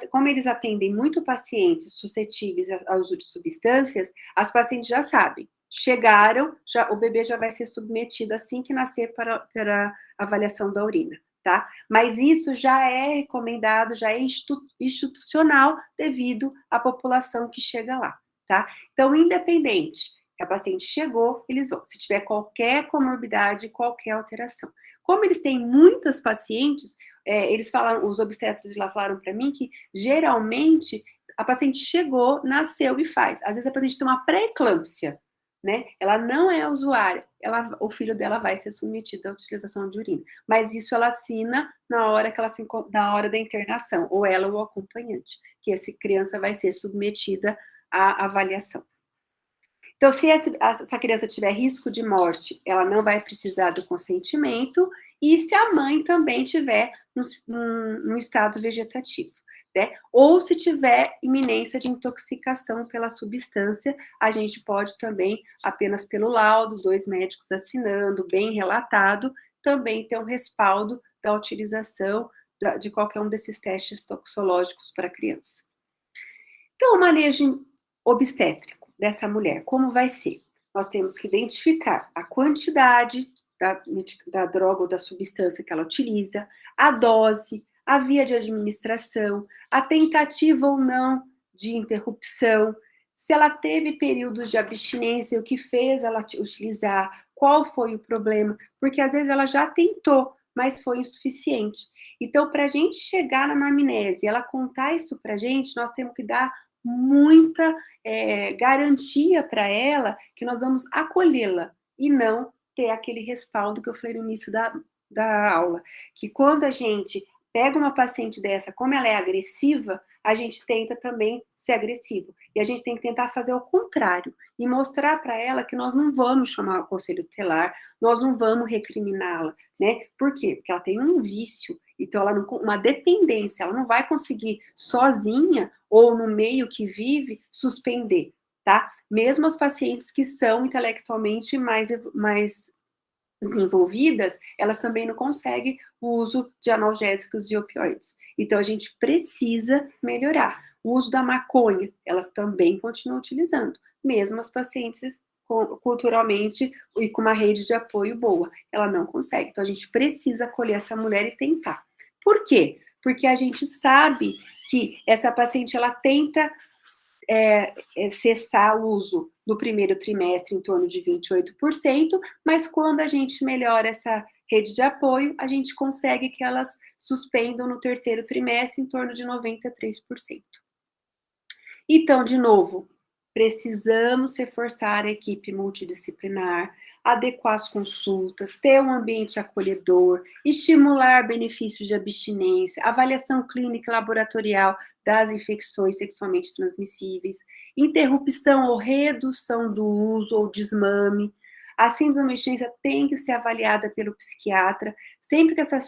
como eles atendem muito pacientes suscetíveis ao uso de substâncias, as pacientes já sabem, chegaram, o bebê já vai ser submetido assim que nascer para avaliação da urina, tá? Mas isso já é recomendado, já é institucional devido à população que chega lá, tá? Então, independente que a paciente chegou, eles vão, se tiver qualquer comorbidade, qualquer alteração. Como eles têm muitas pacientes, os obstetras de lá falaram para mim que, geralmente, a paciente chegou, nasceu e faz. Às vezes a paciente tem uma pré-eclâmpsia, né? Ela não é usuária, o filho dela vai ser submetido à utilização de urina. Mas isso ela assina na hora da internação, ou ela ou o acompanhante, que essa criança vai ser submetida à avaliação. Então, se essa criança tiver risco de morte, ela não vai precisar do consentimento, e se a mãe também tiver num estado vegetativo, né? Ou se tiver iminência de intoxicação pela substância, a gente pode também, apenas pelo laudo, 2 médicos assinando, bem relatado, também ter um respaldo da utilização de qualquer um desses testes toxicológicos para a criança. Então, o manejo obstétrico dessa mulher, como vai ser? Nós temos que identificar a quantidade da droga ou da substância que ela utiliza, a dose, a via de administração, a tentativa ou não de interrupção, se ela teve períodos de abstinência, o que fez ela utilizar, qual foi o problema, porque às vezes ela já tentou, mas foi insuficiente. Então, para a gente chegar na anamnese e ela contar isso para a gente, nós temos que dar muita garantia para ela que nós vamos acolhê-la e não ter aquele respaldo que eu falei no início da aula, que quando a gente pega uma paciente dessa, como ela é agressiva, a gente tenta também ser agressivo. E a gente tem que tentar fazer o contrário e mostrar para ela que nós não vamos chamar o conselho tutelar, nós não vamos recriminá-la, né? Por quê? Porque ela tem um vício, então uma dependência, ela não vai conseguir sozinha ou no meio que vive suspender, tá? Mesmo as pacientes que são intelectualmente mais desenvolvidas, elas também não conseguem o uso de analgésicos e opioides. Então, a gente precisa melhorar. O uso da maconha, elas também continuam utilizando, mesmo as pacientes culturalmente e com uma rede de apoio boa. Ela não consegue. Então, a gente precisa acolher essa mulher e tentar. Por quê? Porque a gente sabe que essa paciente, ela tenta cessar o uso no primeiro trimestre em torno de 28%, mas quando a gente melhora essa rede de apoio, a gente consegue que elas suspendam no terceiro trimestre em torno de 93%. Então, de novo, precisamos reforçar a equipe multidisciplinar, adequar as consultas, ter um ambiente acolhedor, estimular benefícios de abstinência, avaliação clínica e laboratorial das infecções sexualmente transmissíveis, interrupção ou redução do uso ou desmame. A síndrome de abstinência tem que ser avaliada pelo psiquiatra. Sempre que essa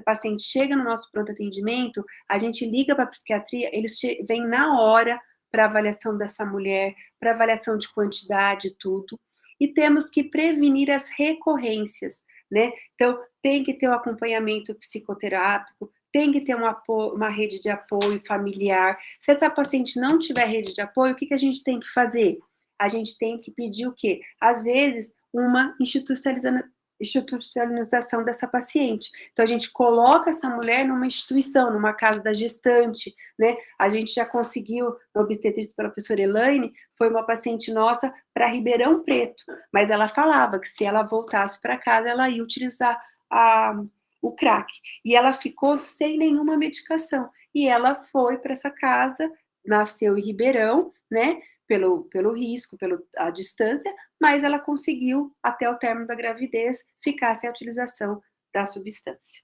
paciente chega no nosso pronto atendimento, a gente liga para a psiquiatria, eles vêm na hora para avaliação dessa mulher, para avaliação de quantidade e tudo. E temos que prevenir as recorrências, né? Então, tem que ter um acompanhamento psicoterápico, tem que ter uma rede de apoio familiar. Se essa paciente não tiver rede de apoio, o que a gente tem que fazer? A gente tem que pedir o quê? Às vezes, uma institucionalização dessa paciente. Então, a gente coloca essa mulher numa instituição, numa casa da gestante, né? A gente já conseguiu, na obstetrícia pela professora Elaine, foi uma paciente nossa para Ribeirão Preto, mas ela falava que se ela voltasse para casa, ela ia utilizar o crack. E ela ficou sem nenhuma medicação. E ela foi para essa casa, nasceu em Ribeirão, né? Pelo risco, pela distância, mas ela conseguiu, até o término da gravidez, ficar sem a utilização da substância.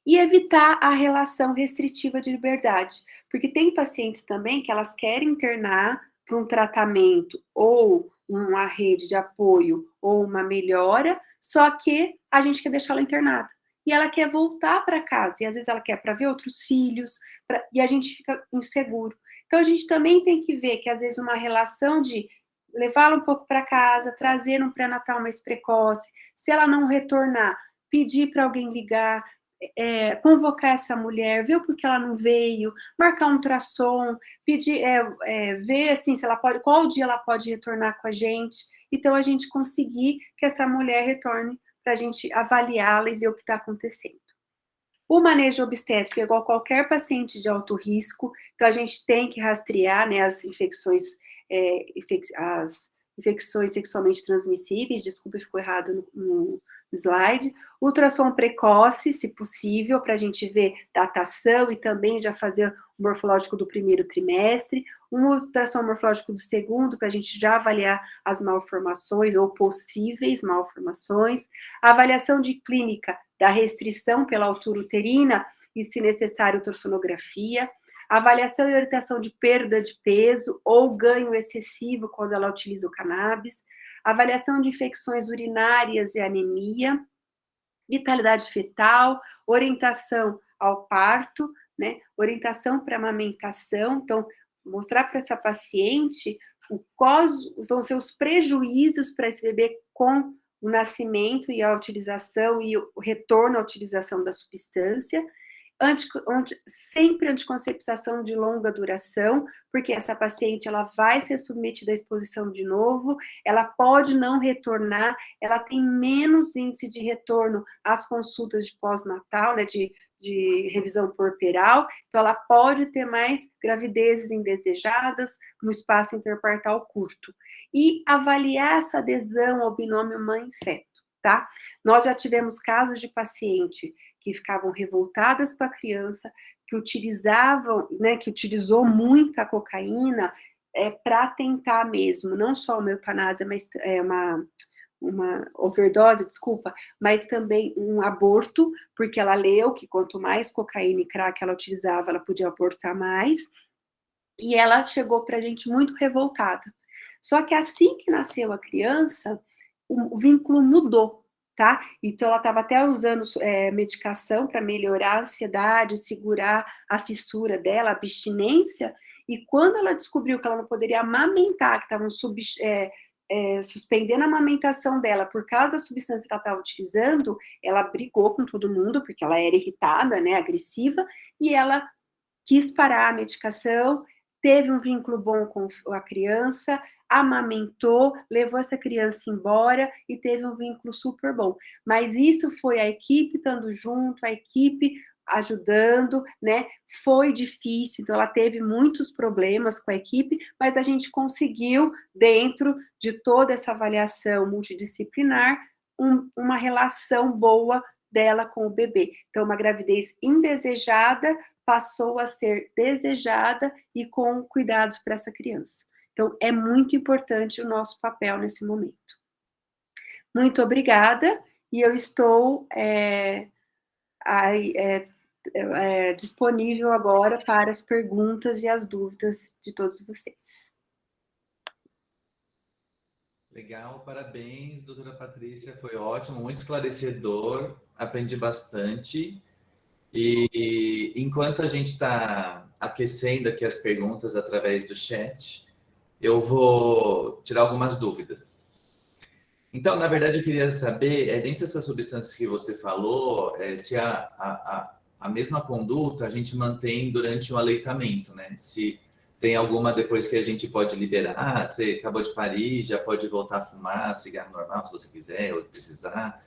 E evitar a relação restritiva de liberdade, porque tem pacientes também que elas querem internar para um tratamento ou uma rede de apoio ou uma melhora, só que a gente quer deixar ela internada. E ela quer voltar para casa, e às vezes ela quer para ver outros filhos, e a gente fica inseguro. Então, a gente também tem que ver que, às vezes, uma relação de levá-la um pouco para casa, trazer um pré-natal mais precoce, se ela não retornar, pedir para alguém ligar, convocar essa mulher, ver por que ela não veio, marcar um ultrassom, pedir, ver assim, se ela pode, qual dia ela pode retornar com a gente. Então, a gente conseguir que essa mulher retorne para a gente avaliá-la e ver o que está acontecendo. O manejo obstétrico é igual qualquer paciente de alto risco, então a gente tem que rastrear, né, as infecções sexualmente transmissíveis, desculpa, ficou errado no slide. Ultrassom precoce, se possível, para a gente ver datação e também já fazer o morfológico do primeiro trimestre. Um ultrassom morfológico do segundo, para a gente já avaliar as malformações ou possíveis malformações. A avaliação de clínica da restrição pela altura uterina e, se necessário, ultrassonografia. Avaliação e orientação de perda de peso ou ganho excessivo quando ela utiliza o cannabis. Avaliação de infecções urinárias e anemia. Vitalidade fetal, orientação ao parto, né? Orientação para amamentação. Então, mostrar para essa paciente quais vão ser os prejuízos para esse bebê com o nascimento e a utilização e o retorno à utilização da substância. Sempre anticoncepção de longa duração, porque essa paciente ela vai ser submetida à exposição de novo, ela pode não retornar, ela tem menos índice de retorno às consultas de pós-natal, né, de revisão puerperal, então ela pode ter mais gravidezes indesejadas no espaço interpartal curto. E avaliar essa adesão ao binômio mãe-feto, tá? Nós já tivemos casos de paciente que ficavam revoltadas com a criança, que utilizavam, né, que utilizou muita cocaína para tentar mesmo, não só uma eutanásia, mas uma overdose, desculpa, mas também um aborto, porque ela leu que quanto mais cocaína e crack ela utilizava, ela podia abortar mais, e ela chegou para a gente muito revoltada. Só que assim que nasceu a criança, o vínculo mudou, tá? Então, ela estava até usando medicação para melhorar a ansiedade, segurar a fissura dela, a abstinência, e quando ela descobriu que ela não poderia amamentar, que estavam suspendendo a amamentação dela por causa da substância que ela estava utilizando, ela brigou com todo mundo, porque ela era irritada, né, agressiva, e ela quis parar a medicação, teve um vínculo bom com a criança, amamentou, levou essa criança embora e teve um vínculo super bom. Mas isso foi a equipe estando junto, a equipe ajudando, né? Foi difícil, então ela teve muitos problemas com a equipe, mas a gente conseguiu, dentro de toda essa avaliação multidisciplinar, uma relação boa dela com o bebê. Então, uma gravidez indesejada passou a ser desejada e com cuidados para essa criança. Então, é muito importante o nosso papel nesse momento. Muito obrigada, e eu estou disponível agora para as perguntas e as dúvidas de todos vocês. Legal, parabéns, doutora Patrícia, foi ótimo, muito esclarecedor, aprendi bastante. E enquanto a gente está aquecendo aqui as perguntas através do chat, eu vou tirar algumas dúvidas. Então, na verdade, eu queria saber, dentro dessas substâncias que você falou, se a mesma conduta a gente mantém durante o aleitamento, né? Se tem alguma depois que a gente pode liberar, você acabou de parir, já pode voltar a fumar cigarro normal, se você quiser, ou precisar.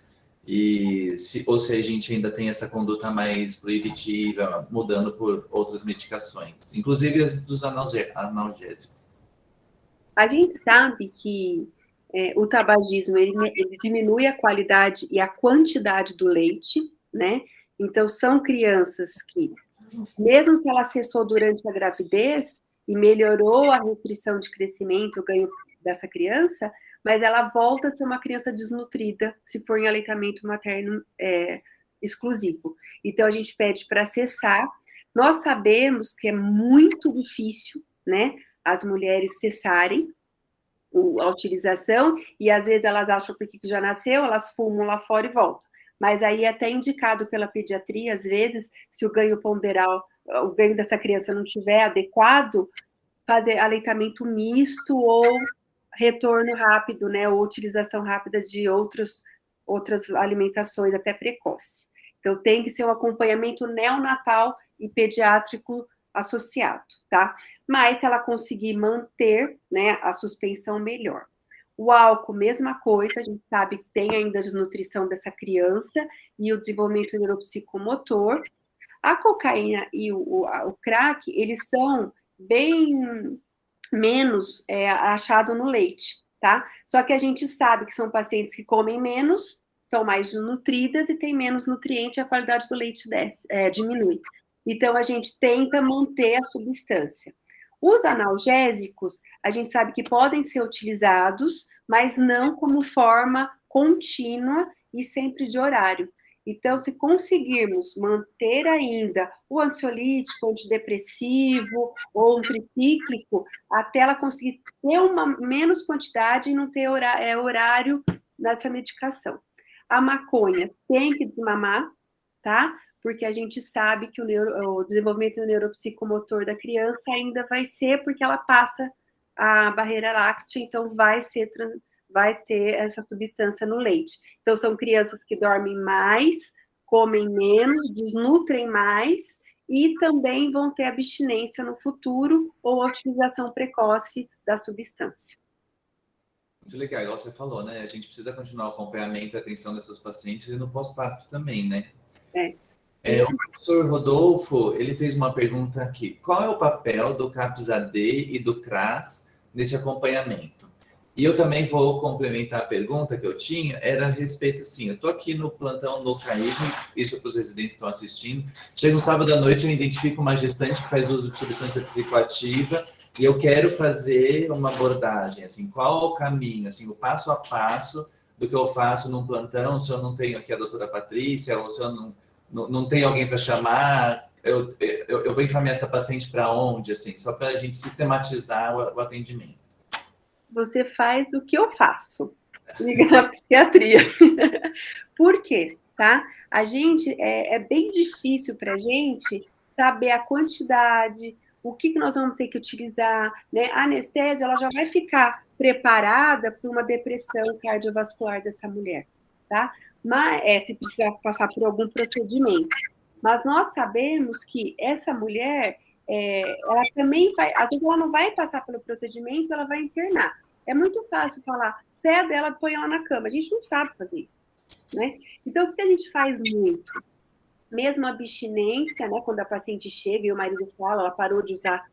Ou se a gente ainda tem essa conduta mais proibitiva, mudando por outras medicações, inclusive as dos analgésicos. A gente sabe que o tabagismo ele diminui a qualidade e a quantidade do leite, né? Então, são crianças que, mesmo se ela cessou durante a gravidez e melhorou a restrição de crescimento, o ganho dessa criança, mas ela volta a ser uma criança desnutrida se for em aleitamento materno exclusivo. Então, a gente pede para cessar. Nós sabemos que é muito difícil, né, as mulheres cessarem a utilização, e às vezes elas acham porque já nasceu, elas fumam lá fora e voltam. Mas aí é até indicado pela pediatria, às vezes, se o ganho ponderal, o ganho dessa criança não estiver adequado, fazer aleitamento misto ou retorno rápido, né, ou utilização rápida de outras alimentações, até precoce. Então, tem que ser um acompanhamento neonatal e pediátrico associado, tá? Mas se ela conseguir manter, né, a suspensão, melhor. O álcool, mesma coisa, a gente sabe que tem ainda a desnutrição dessa criança e o desenvolvimento neuropsicomotor. A cocaína e o crack, eles são bem menos achado no leite, tá? Só que a gente sabe que são pacientes que comem menos, são mais nutridas e têm menos nutriente, a qualidade do leite diminui. Então, a gente tenta manter a substância. Os analgésicos, a gente sabe que podem ser utilizados, mas não como forma contínua e sempre de horário. Então, se conseguirmos manter ainda o ansiolítico, o antidepressivo ou um tricíclico, até ela conseguir ter uma menos quantidade e não ter horário nessa medicação. A maconha tem que desmamar, tá? Porque a gente sabe que o desenvolvimento neuropsicomotor da criança ainda vai ser porque ela passa a barreira láctea, então vai ter essa substância no leite. Então, são crianças que dormem mais, comem menos, desnutrem mais e também vão ter abstinência no futuro ou a utilização precoce da substância. Muito legal, igual você falou, né? A gente precisa continuar o acompanhamento e a atenção dessas pacientes e no pós-parto também, né? O professor Rodolfo, ele fez uma pergunta aqui. Qual é o papel do CAPS-AD e do CRAS nesse acompanhamento? E eu também vou complementar a pergunta que eu tinha, era a respeito, assim, eu estou aqui no plantão no CAISM, isso para os residentes que estão assistindo, chega um sábado à noite, eu identifico uma gestante que faz uso de substância psicoativa e eu quero fazer uma abordagem, assim, qual é o caminho, assim, o passo a passo do que eu faço num plantão, se eu não tenho aqui a doutora Patrícia, ou se eu não tenho alguém para chamar, eu vou encaminhar essa paciente para onde, assim, só para a gente sistematizar o atendimento. Você faz o que eu faço, liga na psiquiatria. Por quê? Tá? A gente, é bem difícil para a gente saber a quantidade, o que nós vamos ter que utilizar, né? A anestesia, ela já vai ficar preparada para uma depressão cardiovascular dessa mulher, tá? Mas, se precisar passar por algum procedimento. Mas nós sabemos que essa mulher, ela também vai, às vezes ela não vai passar pelo procedimento, ela vai internar. É muito fácil falar, ceda ela, põe ela na cama. A gente não sabe fazer isso, né? Então, o que a gente faz muito? Mesmo a abstinência, né, quando a paciente chega e o marido fala, ela parou de usar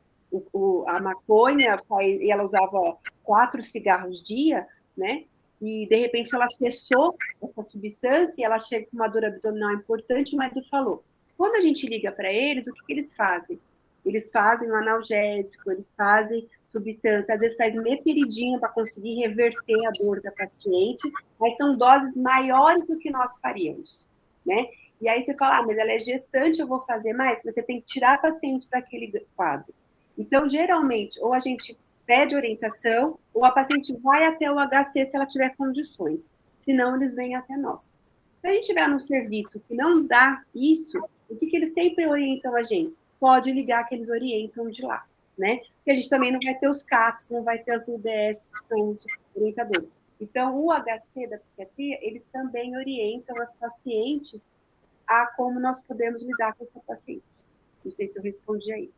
a maconha, e ela usava 4 cigarros dia, né, e de repente ela cessou essa substância e ela chega com uma dor abdominal importante, o marido falou. Quando a gente liga para eles, o que eles fazem? Eles fazem um analgésico, eles fazem substância, às vezes faz meperidina para conseguir reverter a dor da paciente, mas são doses maiores do que nós faríamos, né? E aí você fala, mas ela é gestante, eu vou fazer mais? Mas você tem que tirar a paciente daquele quadro. Então, geralmente, ou a gente pede orientação, ou a paciente vai até o HC se ela tiver condições. Senão, eles vêm até nós. Se a gente tiver num serviço que não dá isso, o que eles sempre orientam a gente? Pode ligar que eles orientam de lá, né? Porque a gente também não vai ter os CAPs, não vai ter as UBS, que são os orientadores. Então, o HC da psiquiatria, eles também orientam as pacientes a como nós podemos lidar com essa paciente. Não sei se eu respondi aí.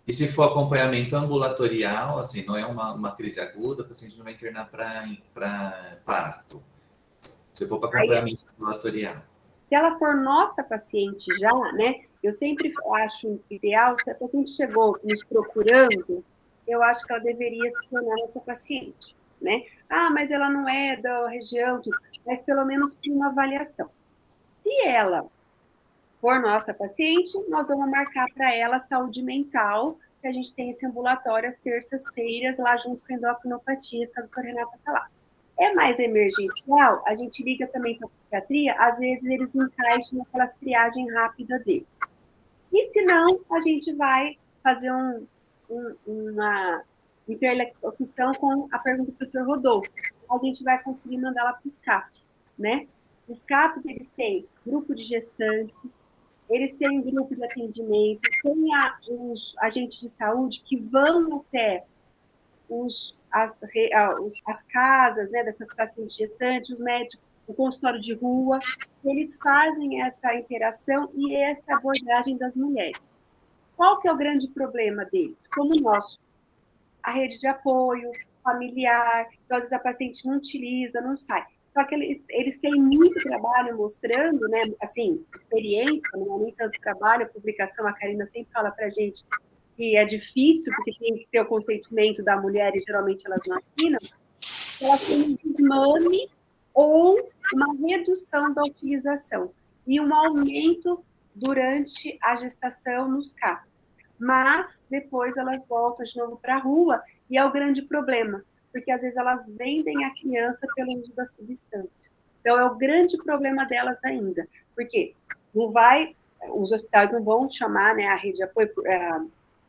E se for acompanhamento ambulatorial, assim, não é uma crise aguda, o paciente não vai internar para parto. Se for para acompanhamento ambulatorial. Se ela for nossa paciente já, né, eu sempre acho ideal, se a paciente chegou nos procurando, eu acho que ela deveria se tornar nossa paciente, né? Ah, mas ela não é da região, mas pelo menos com uma avaliação. Se ela for nossa paciente, nós vamos marcar para ela saúde mental, que a gente tem esse ambulatório às terças-feiras, lá junto com a endocrinopatias, que a doutora Renata está lá. É mais emergencial, a gente liga também para a psiquiatria, às vezes eles encaixam naquelas triagem rápida deles. E se não, a gente vai fazer uma interlocução com a pergunta do professor Rodolfo. A gente vai conseguir mandar lá para os CAPs, né? Os CAPs, eles têm grupo de gestantes, eles têm grupo de atendimento, tem os agentes de saúde que vão até as casas, né, dessas pacientes gestantes, os médicos, o consultório de rua, eles fazem essa interação e essa abordagem das mulheres. Qual que é o grande problema deles? Como o nosso, a rede de apoio familiar, então, às vezes a paciente não utiliza, não sai. Só que eles têm muito trabalho mostrando, né, assim, experiência, não é nem tanto trabalho, a publicação, a Karina sempre fala para a gente que é difícil, porque tem que ter o consentimento da mulher, e geralmente elas não assinam, elas têm um desmame ou uma redução da utilização e um aumento durante a gestação nos CAPs. Mas depois elas voltam de novo para a rua e é o grande problema, porque às vezes elas vendem a criança pelo uso da substância. Então é o grande problema delas ainda, porque os hospitais não vão chamar, né, a rede de apoio,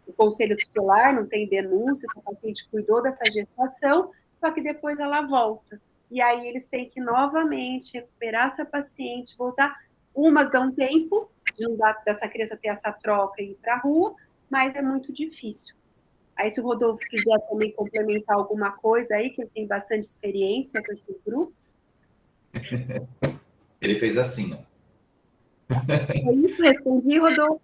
o conselho tutelar, não tem denúncia, a paciente cuidou dessa gestação, só que depois ela volta. E aí eles têm que novamente recuperar essa paciente, voltar. Umas dão tempo de não dar dessa criança ter essa troca e ir para a rua, mas é muito difícil. Aí, se o Rodolfo quiser também complementar alguma coisa aí, que ele tem bastante experiência com esses grupos. Ele fez assim, ó. É isso, respondi, Rodolfo.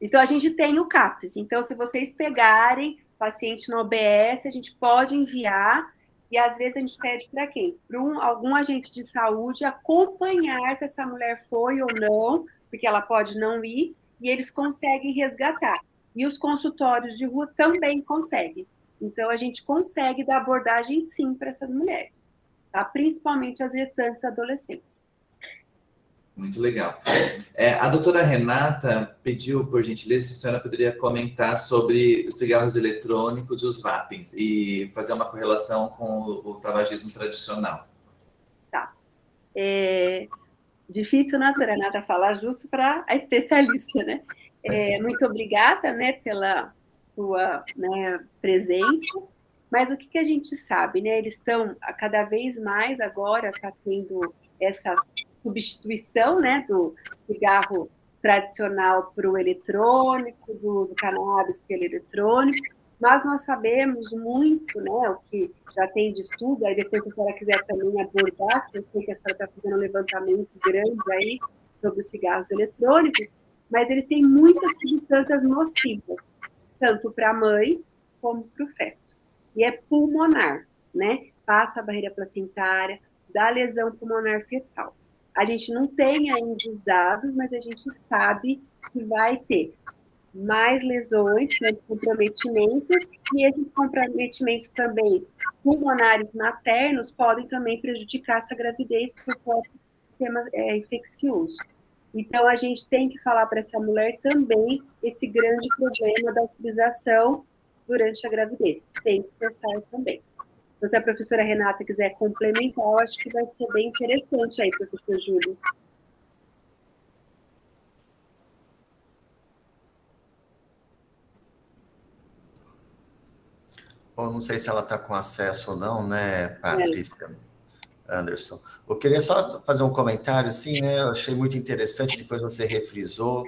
Então, a gente tem o CAPS. Então, se vocês pegarem paciente no OBS, a gente pode enviar, e às vezes a gente pede para quem? Para algum agente de saúde acompanhar se essa mulher foi ou não, porque ela pode não ir, e eles conseguem resgatar. E os consultórios de rua também conseguem. Então, a gente consegue dar abordagem, sim, para essas mulheres, tá? Principalmente as gestantes adolescentes. Muito legal. A doutora Renata pediu, por gentileza, se a senhora poderia comentar sobre os cigarros eletrônicos e os vapings e fazer uma correlação com o tabagismo tradicional. Tá. Difícil, né, doutora Renata, falar justo para a especialista, né? Muito obrigada, né, pela sua, né, presença. Mas o que a gente sabe, né? Eles estão cada vez mais agora, está tendo essa substituição, né, do cigarro tradicional para o eletrônico, do cannabis pelo eletrônico, mas nós sabemos muito, né, o que já tem de estudos, aí depois se a senhora quiser também abordar, que eu sei que a senhora está fazendo um levantamento grande aí sobre os cigarros eletrônicos, mas eles têm muitas substâncias nocivas, tanto para a mãe como para o feto. e é pulmonar, né? Passa a barreira placentária, dá lesão pulmonar fetal. A gente não tem ainda os dados, mas a gente sabe que vai ter mais lesões, comprometimentos, e esses comprometimentos também pulmonares maternos podem também prejudicar essa gravidez por próprio sistema infeccioso. Então, a gente tem que falar para essa mulher também esse grande problema da utilização durante a gravidez. Tem que pensar também. Então, se a professora Renata quiser complementar, eu acho que vai ser bem interessante aí, professor Júlio. Bom, não sei se ela está com acesso ou não, né, Patrícia Anderson. Eu queria só fazer um comentário, assim, né, eu achei muito interessante, depois você refrisou,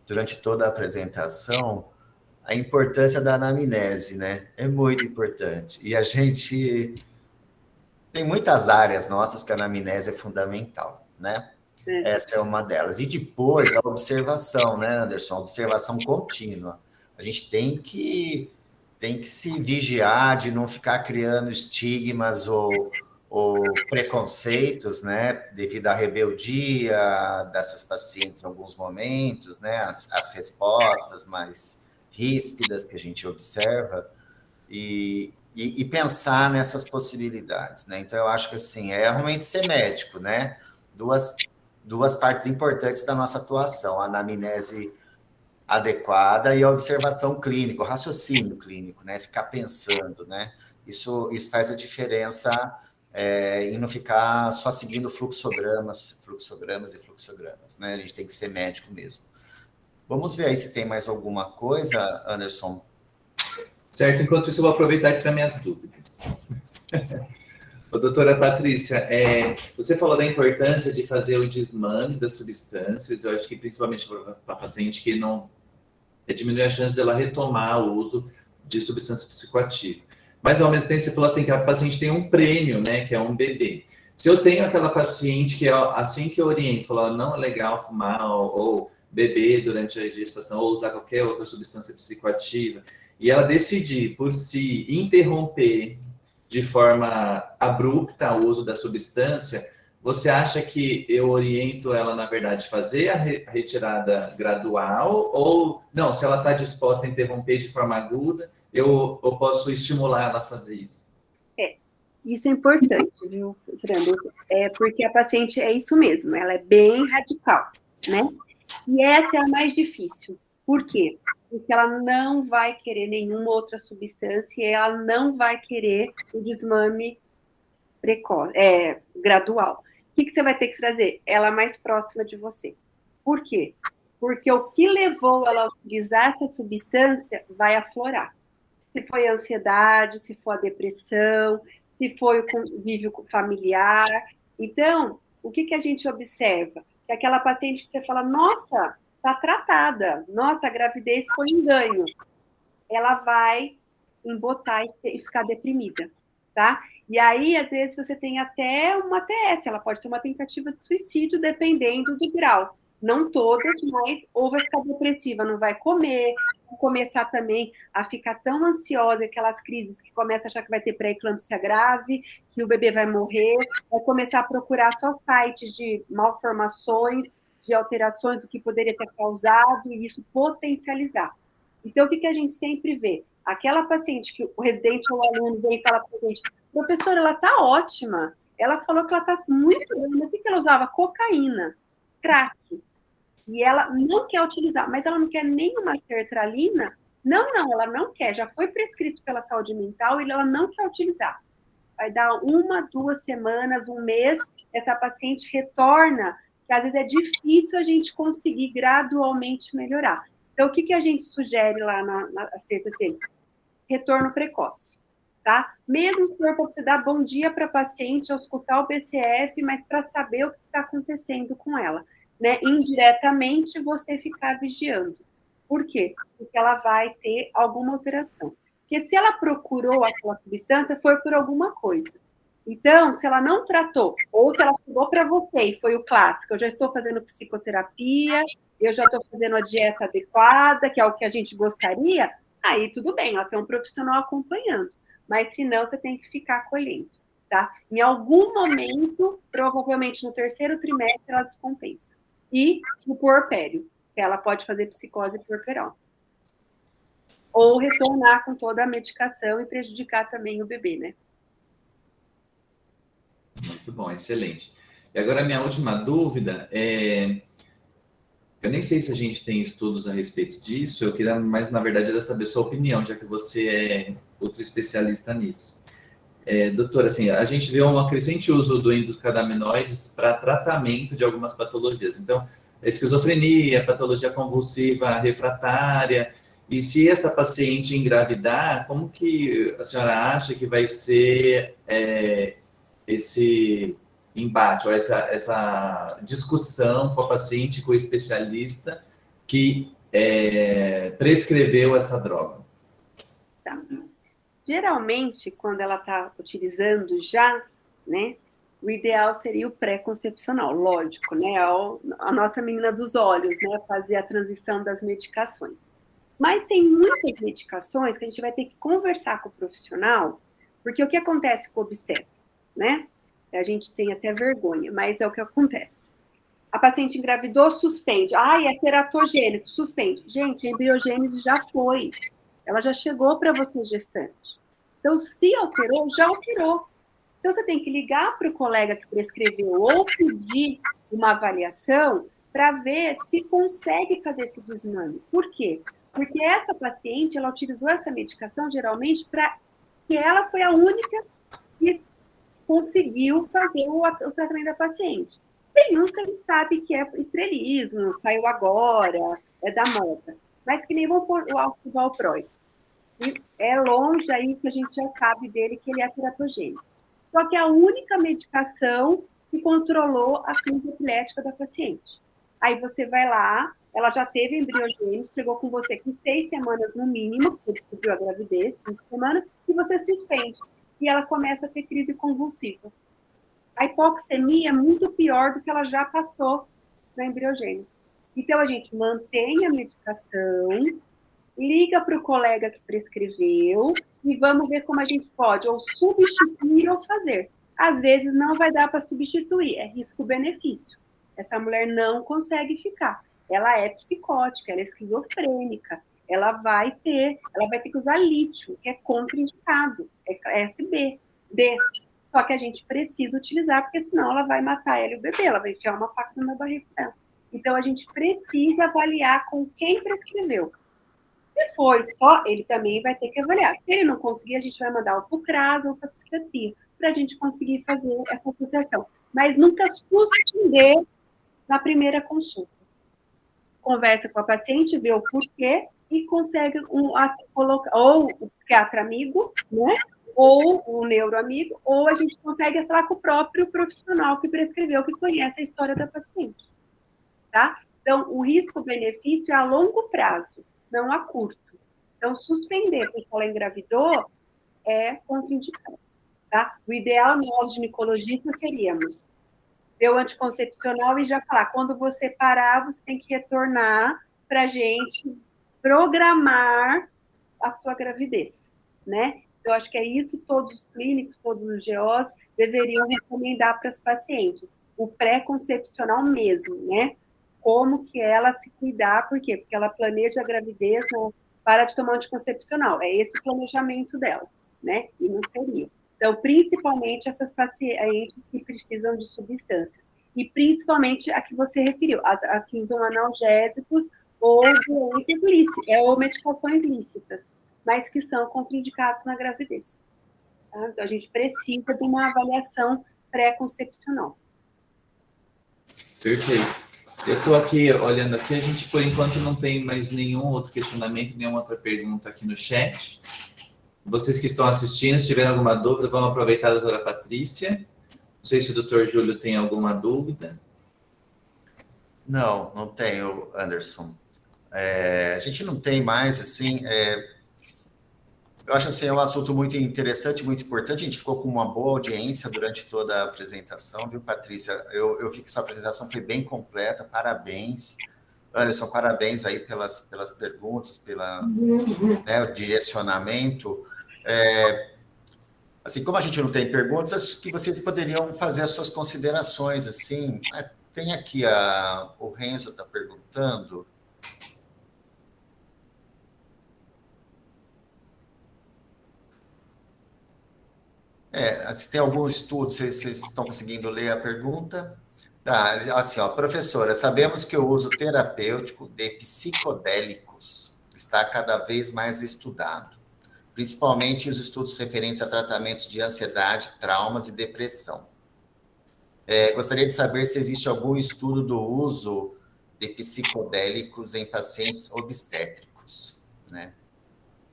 durante toda a apresentação, a importância da anamnese, né, é muito importante. E a gente tem muitas áreas nossas que a anamnese é fundamental, né? Essa é uma delas. E depois a observação, né, Anderson? A observação contínua. A gente tem que se vigiar de não ficar criando estigmas ou preconceitos, né, devido à rebeldia dessas pacientes em alguns momentos, né, as respostas mais ríspidas que a gente observa, e pensar nessas possibilidades, né? Então, eu acho que, assim, é realmente ser médico, né? Duas partes importantes da nossa atuação, a anamnese adequada e a observação clínica, o raciocínio clínico, né? Ficar pensando, né? Isso faz a diferença em não ficar só seguindo fluxogramas, né? A gente tem que ser médico mesmo. Vamos ver aí se tem mais alguma coisa, Anderson. Certo, enquanto isso eu vou aproveitar e tirar minhas dúvidas. Doutora Patrícia, você falou da importância de fazer o desmame das substâncias, eu acho que principalmente para a paciente que não diminui a chance dela retomar o uso de substância psicoativa. Mas, ao mesmo tempo, você falou assim que a paciente tem um prêmio, né, que é um bebê. Se eu tenho aquela paciente que, assim que eu oriento, falar não é legal fumar ou beber durante a gestação ou usar qualquer outra substância psicoativa, e ela decidir por si interromper de forma abrupta o uso da substância, você acha que eu oriento ela, na verdade, fazer a retirada gradual? Ou, não, se ela está disposta a interromper de forma aguda, eu posso estimular ela a fazer isso? Isso é importante, viu, Fernando? Porque a paciente é isso mesmo, ela é bem radical, né? E essa é a mais difícil. Por quê? Porque ela não vai querer nenhuma outra substância e ela não vai querer o desmame gradual. O que você vai ter que trazer? Ela mais próxima de você. Por quê? Porque o que levou ela a utilizar essa substância vai aflorar. Se foi a ansiedade, se foi a depressão, se foi o convívio familiar. Então, o que a gente observa? Que aquela paciente que você fala, nossa, está tratada, nossa, a gravidez foi um ganho. Ela vai embotar e ficar deprimida, tá? E aí, às vezes, você tem até uma TS, ela pode ter uma tentativa de suicídio, dependendo do grau. Não todas, mas ou vai ficar depressiva, não vai comer, vai começar também a ficar tão ansiosa, aquelas crises que começa a achar que vai ter pré-eclâmpsia grave, que o bebê vai morrer, vai começar a procurar só sites de malformações, de alterações do que poderia ter causado, e isso potencializar. Então, o que a gente sempre vê? Aquela paciente que o residente ou o aluno vem e fala para a gente, professora, ela está ótima, ela falou que ela está muito bem, mas o que ela usava? Cocaína, crack. E ela não quer utilizar, mas ela não quer nenhuma sertralina? Não, ela não quer, já foi prescrito pela saúde mental e ela não quer utilizar. Vai dar 1, 2 semanas, 1 mês, essa paciente retorna, que às vezes é difícil a gente conseguir gradualmente melhorar. Então, o que a gente sugere lá nas terças-feiras? Retorno precoce, tá? Mesmo se for para você dar bom dia para a paciente, ou escutar o BCF, mas para saber o que está acontecendo com ela, né? Indiretamente, você ficar vigiando. Por quê? Porque ela vai ter alguma alteração. Porque se ela procurou aquela substância, foi por alguma coisa. Então, se ela não tratou, ou se ela chegou para você e foi o clássico, eu já estou fazendo psicoterapia, eu já estou fazendo a dieta adequada, que é o que a gente gostaria, aí tudo bem, ela tem um profissional acompanhando, mas se não, você tem que ficar acolhendo, tá? Em algum momento, provavelmente no terceiro trimestre, ela descompensa. E o puerpério, que ela pode fazer psicose puerperal. Ou retornar com toda a medicação e prejudicar também o bebê, né? Muito bom, excelente. E agora, a minha última dúvida é... Eu nem sei se a gente tem estudos a respeito disso, eu queria mais, na verdade, era saber sua opinião, já que você é outro especialista nisso. Doutora, assim, a gente vê um crescente uso do endocannabinoides para tratamento de algumas patologias. Então, esquizofrenia, patologia convulsiva refratária. E se essa paciente engravidar, como que a senhora acha que vai ser esse embate, ou essa discussão com a paciente, com o especialista que prescreveu essa droga? Tá. Geralmente, quando ela está utilizando já, né, o ideal seria o pré-concepcional, lógico, né, a nossa menina dos olhos, né, fazer a transição das medicações. Mas tem muitas medicações que a gente vai ter que conversar com o profissional, porque o que acontece com o obstetra, né? A gente tem até vergonha, mas é o que acontece. A paciente engravidou, suspende. Ai, é teratogênico, suspende. Gente, a embriogênese já foi. Ela já chegou para você gestante. Então, se alterou, já alterou. Então, você tem que ligar para o colega que prescreveu ou pedir uma avaliação para ver se consegue fazer esse desmame. Por quê? Porque essa paciente, ela utilizou essa medicação, geralmente, para que ela foi a única que conseguiu fazer o tratamento da paciente. Tem uns que a gente sabe que é estrelismo, saiu agora, é da moda. Mas que nem vão pôr o ácido valproico. É longe aí que a gente já sabe dele que ele é teratogênico. Só que é a única medicação que controlou a crise epilética da paciente. Aí você vai lá, ela já teve embriogênese, chegou com você com 6 semanas no mínimo, você descobriu a gravidez, 5 semanas, e você suspende. E ela começa a ter crise convulsiva. A hipoxemia é muito pior do que ela já passou na embriogênese. Então, a gente mantém a medicação, liga para o colega que prescreveu e vamos ver como a gente pode ou substituir ou fazer. Às vezes não vai dar para substituir, é risco-benefício. Essa mulher não consegue ficar. Ela é psicótica, ela é esquizofrênica, ela vai ter que usar lítio, que é contraindicado, é SB, D. Só que a gente precisa utilizar, porque senão ela vai matar ela e o bebê, ela vai enfiar uma faca na barriga dela. Então, a gente precisa avaliar com quem prescreveu. Se for só, ele também vai ter que avaliar. Se ele não conseguir, a gente vai mandar o para o CRAS ou para a psiquiatria, para a gente conseguir fazer essa associação. Mas nunca suspender na primeira consulta. Conversa com a paciente, vê o porquê e consegue colocar, ou o psiquiatra amigo, né? Ou o neuroamigo, ou a gente consegue falar com o próprio profissional que prescreveu, que conhece a história da paciente. Tá? Então, o risco-benefício é a longo prazo, não a curto. Então, suspender porque ela engravidou é contraindicado. Tá? O ideal, nós ginecologistas, seríamos ver o anticoncepcional e já falar, quando você parar, você tem que retornar para a gente programar a sua gravidez, né? Eu acho que é isso todos os clínicos, todos os GOs deveriam recomendar para as pacientes. O pré-concepcional mesmo, né? Como que ela se cuidar, por quê? Porque ela planeja a gravidez, não para de tomar anticoncepcional. É esse o planejamento dela, né? E não seria. Então, principalmente essas pacientes que precisam de substâncias. E principalmente a que você referiu, as que usam analgésicos ou doenças lícitas, ou medicações lícitas, mas que são contraindicadas na gravidez. Tá? Então, a gente precisa de uma avaliação pré-concepcional. Perfeito. Eu estou aqui olhando aqui, a gente por enquanto não tem mais nenhum outro questionamento, nenhuma outra pergunta aqui no chat. Vocês que estão assistindo, se tiverem alguma dúvida, vamos aproveitar a doutora Patrícia. Não sei se o doutor Júlio tem alguma dúvida. Não, não tenho, Anderson. A gente não tem mais, assim, eu acho assim, é um assunto muito interessante, muito importante. A gente ficou com uma boa audiência durante toda a apresentação, viu, Patrícia? Eu vi que sua apresentação foi bem completa, parabéns. Anderson, parabéns aí pelas perguntas, né, o direcionamento. Assim, como a gente não tem perguntas, acho que vocês poderiam fazer as suas considerações, assim. Tem aqui o Renzo está perguntando. Se tem algum estudo, vocês estão conseguindo ler a pergunta? Tá, assim, ó, professora, sabemos que o uso terapêutico de psicodélicos está cada vez mais estudado, principalmente os estudos referentes a tratamentos de ansiedade, traumas e depressão. Gostaria de saber se existe algum estudo do uso de psicodélicos em pacientes obstétricos, né?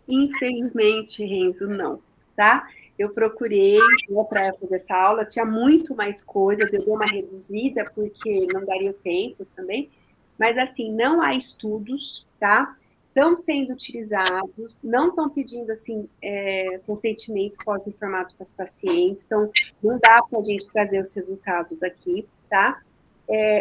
Infelizmente, Renzo, não, tá? Eu procurei, né, para fazer essa aula, tinha muito mais coisas, eu dei uma reduzida, porque não daria o tempo também, mas, assim, não há estudos, tá? Estão sendo utilizados, não estão pedindo, assim, consentimento pós-informado para os pacientes, então, não dá para a gente trazer os resultados aqui, tá?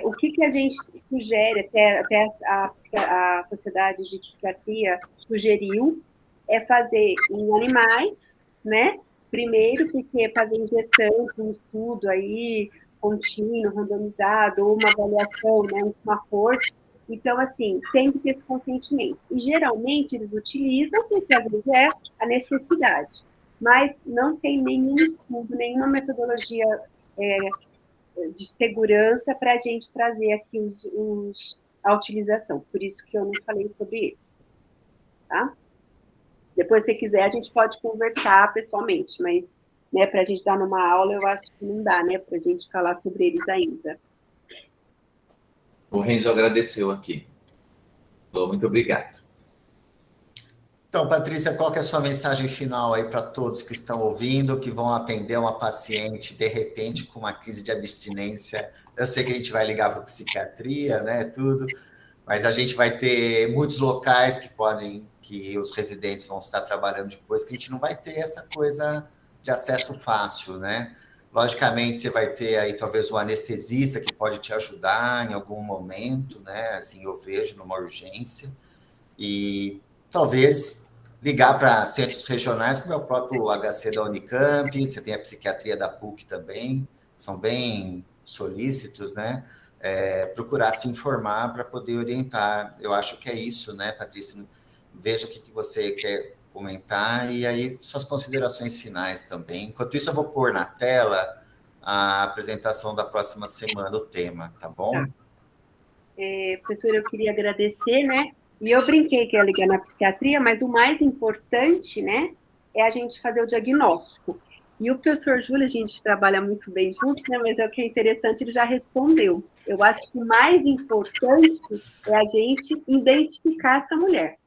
O que a gente sugere, até a Sociedade de Psiquiatria sugeriu, é fazer em animais, né? Primeiro, porque fazer ingestão com um estudo aí contínuo, randomizado, ou uma avaliação, né, uma corte. Então, assim, tem que ter esse consentimento. E, geralmente, eles utilizam, porque às vezes é a necessidade. Mas não tem nenhum estudo, nenhuma metodologia de segurança para a gente trazer aqui a utilização. Por isso que eu não falei sobre eles, tá? Depois, se quiser, a gente pode conversar pessoalmente, mas, né, para a gente dar numa aula, eu acho que não dá, né, para a gente falar sobre eles ainda. O Renzo agradeceu aqui. Muito obrigado. Então, Patrícia, qual que é a sua mensagem final aí para todos que estão ouvindo, que vão atender uma paciente, de repente, com uma crise de abstinência? Eu sei que a gente vai ligar para a psiquiatria, né, tudo, mas a gente vai ter muitos locais que os residentes vão estar trabalhando depois, que a gente não vai ter essa coisa de acesso fácil, né? Logicamente, você vai ter aí talvez um anestesista que pode te ajudar em algum momento, né? Assim, eu vejo numa urgência. E talvez ligar para centros regionais, como é o próprio HC da Unicamp, você tem a psiquiatria da PUC também, são bem solícitos, né? Procurar se informar para poder orientar. Eu acho que é isso, né, Patrícia? Veja o que você quer comentar e aí suas considerações finais também. Enquanto isso, eu vou pôr na tela a apresentação da próxima semana, o tema, tá bom? Tá. Professora, eu queria agradecer, né? E eu brinquei que ia ligar na psiquiatria, mas o mais importante, né, é a gente fazer o diagnóstico. E o professor Júlio, a gente trabalha muito bem juntos, né, mas é o que é interessante, ele já respondeu. Eu acho que o mais importante é a gente identificar essa mulher,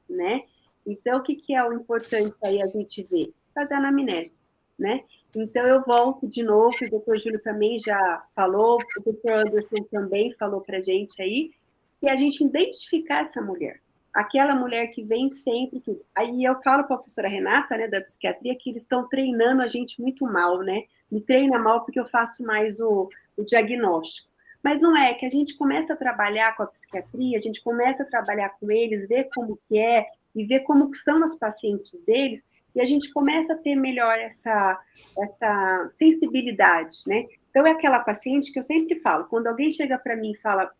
né? Então, o que é o importante aí a gente ver? Fazer a anamnese, né? Então, eu volto de novo, o doutor Júlio também já falou, o doutor Anderson também falou para a gente aí, que a gente identificar essa mulher, aquela mulher que vem sempre, tudo. Aí eu falo para a professora Renata, né, da psiquiatria, que eles estão treinando a gente muito mal, né? Me treina mal porque eu faço mais o diagnóstico. Mas não é, que a gente começa a trabalhar com a psiquiatria, a gente começa a trabalhar com eles, ver como que é, e ver como que são as pacientes deles, e a gente começa a ter melhor essa sensibilidade, né? Então, é aquela paciente que eu sempre falo, quando alguém chega para mim e fala,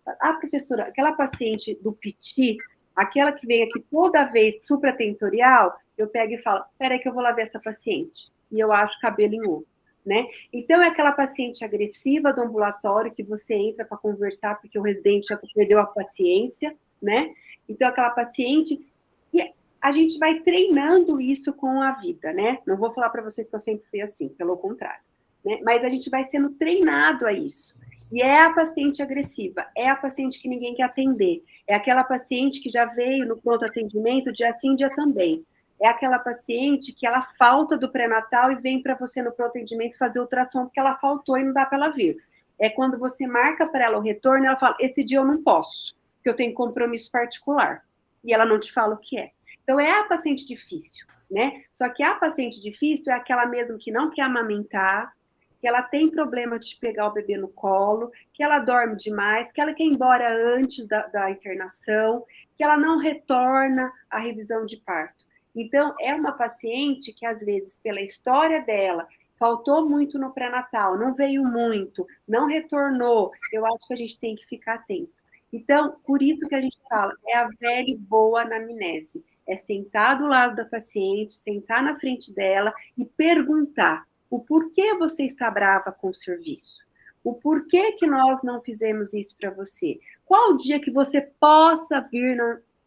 professora, aquela paciente do piti, aquela que vem aqui toda vez supratentorial, eu pego e falo, peraí que eu vou lá ver essa paciente. E eu acho cabelo em ovo, né? Então, é aquela paciente agressiva do ambulatório que você entra para conversar porque o residente já perdeu a paciência, né? Então, aquela paciente... E a gente vai treinando isso com a vida, né? Não vou falar para vocês que eu sempre fui assim, pelo contrário. Né? Mas a gente vai sendo treinado a isso. E é a paciente agressiva, é a paciente que ninguém quer atender, é aquela paciente que já veio no pronto atendimento dia sim, dia também. É aquela paciente que ela falta do pré-natal e vem para você no pronto atendimento fazer ultrassom porque ela faltou e não dá para ela vir. É quando você marca para ela o retorno, ela fala, esse dia eu não posso, porque eu tenho compromisso particular. E ela não te fala o que é. Então, é a paciente difícil, né? Só que a paciente difícil é aquela mesmo que não quer amamentar, que ela tem problema de pegar o bebê no colo, que ela dorme demais, que ela quer ir embora antes da internação, que ela não retorna à revisão de parto. Então, é uma paciente que, às vezes, pela história dela, faltou muito no pré-natal, não veio muito, não retornou, eu acho que a gente tem que ficar atento. Então, por isso que a gente fala, é a velha e boa anamnese. É sentar do lado da paciente, sentar na frente dela e perguntar o porquê você está brava com o serviço. O porquê que nós não fizemos isso para você. Qual o dia que você possa vir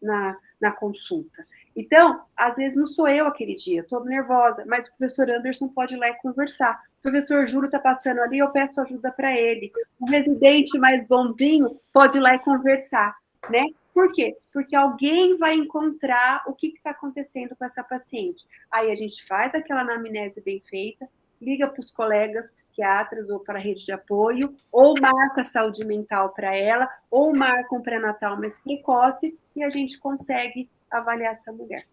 na consulta? Então, às vezes não sou eu aquele dia, estou nervosa, mas o professor Anderson pode ir lá e conversar. O professor Júlio está passando ali, eu peço ajuda para ele. O residente mais bonzinho pode ir lá e conversar, né? Por quê? Porque alguém vai encontrar o que está acontecendo com essa paciente. Aí a gente faz aquela anamnese bem feita, liga para os colegas psiquiatras ou para a rede de apoio, ou marca saúde mental para ela, ou marca um pré-natal mais precoce, e a gente consegue avaliar essa mulher,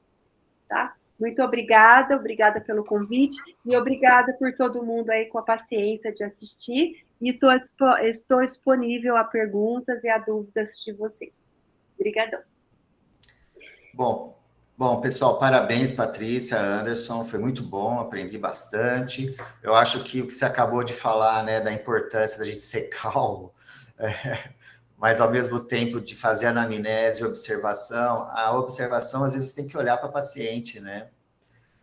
tá? Muito obrigada, obrigada pelo convite, e obrigada por todo mundo aí com a paciência de assistir, e estou disponível a perguntas e a dúvidas de vocês. Obrigadão. Bom, pessoal, parabéns, Patrícia, Anderson, foi muito bom, aprendi bastante. Eu acho que o que você acabou de falar, né, da importância da gente ser calmo, mas ao mesmo tempo de fazer anamnese e observação, a observação às vezes tem que olhar para a paciente, né?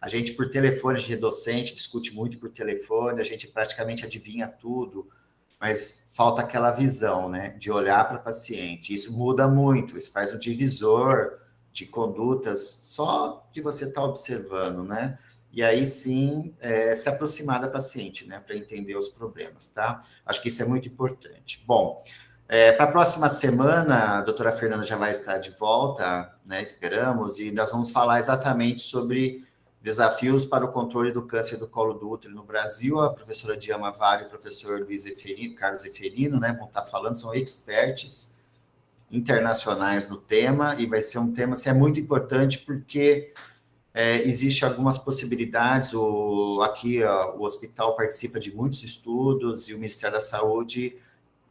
A gente por telefone, a gente é docente, discute muito por telefone, a gente praticamente adivinha tudo, mas falta aquela visão, né, de olhar para o paciente. Isso muda muito, isso faz um divisor de condutas só de você estar observando, né? E aí sim se aproximar da paciente, né, para entender os problemas, tá? Acho que isso é muito importante. Bom, para a próxima semana, a doutora Fernanda já vai estar de volta, né? Esperamos, e nós vamos falar exatamente sobre desafios para o controle do câncer do colo do útero no Brasil. A professora Diama Vale e o professor Carlos Zeferino, né, vão estar falando, são experts internacionais no tema, e vai ser um tema assim, muito importante, porque existe algumas possibilidades, o hospital participa de muitos estudos, e o Ministério da Saúde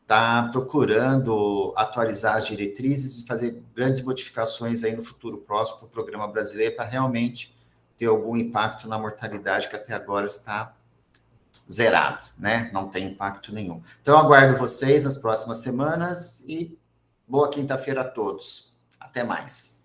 está procurando atualizar as diretrizes e fazer grandes modificações aí no futuro próximo para o programa brasileiro, para realmente ter algum impacto na mortalidade, que até agora está zerado, né? Não tem impacto nenhum. Então, eu aguardo vocês nas próximas semanas e boa quinta-feira a todos. Até mais.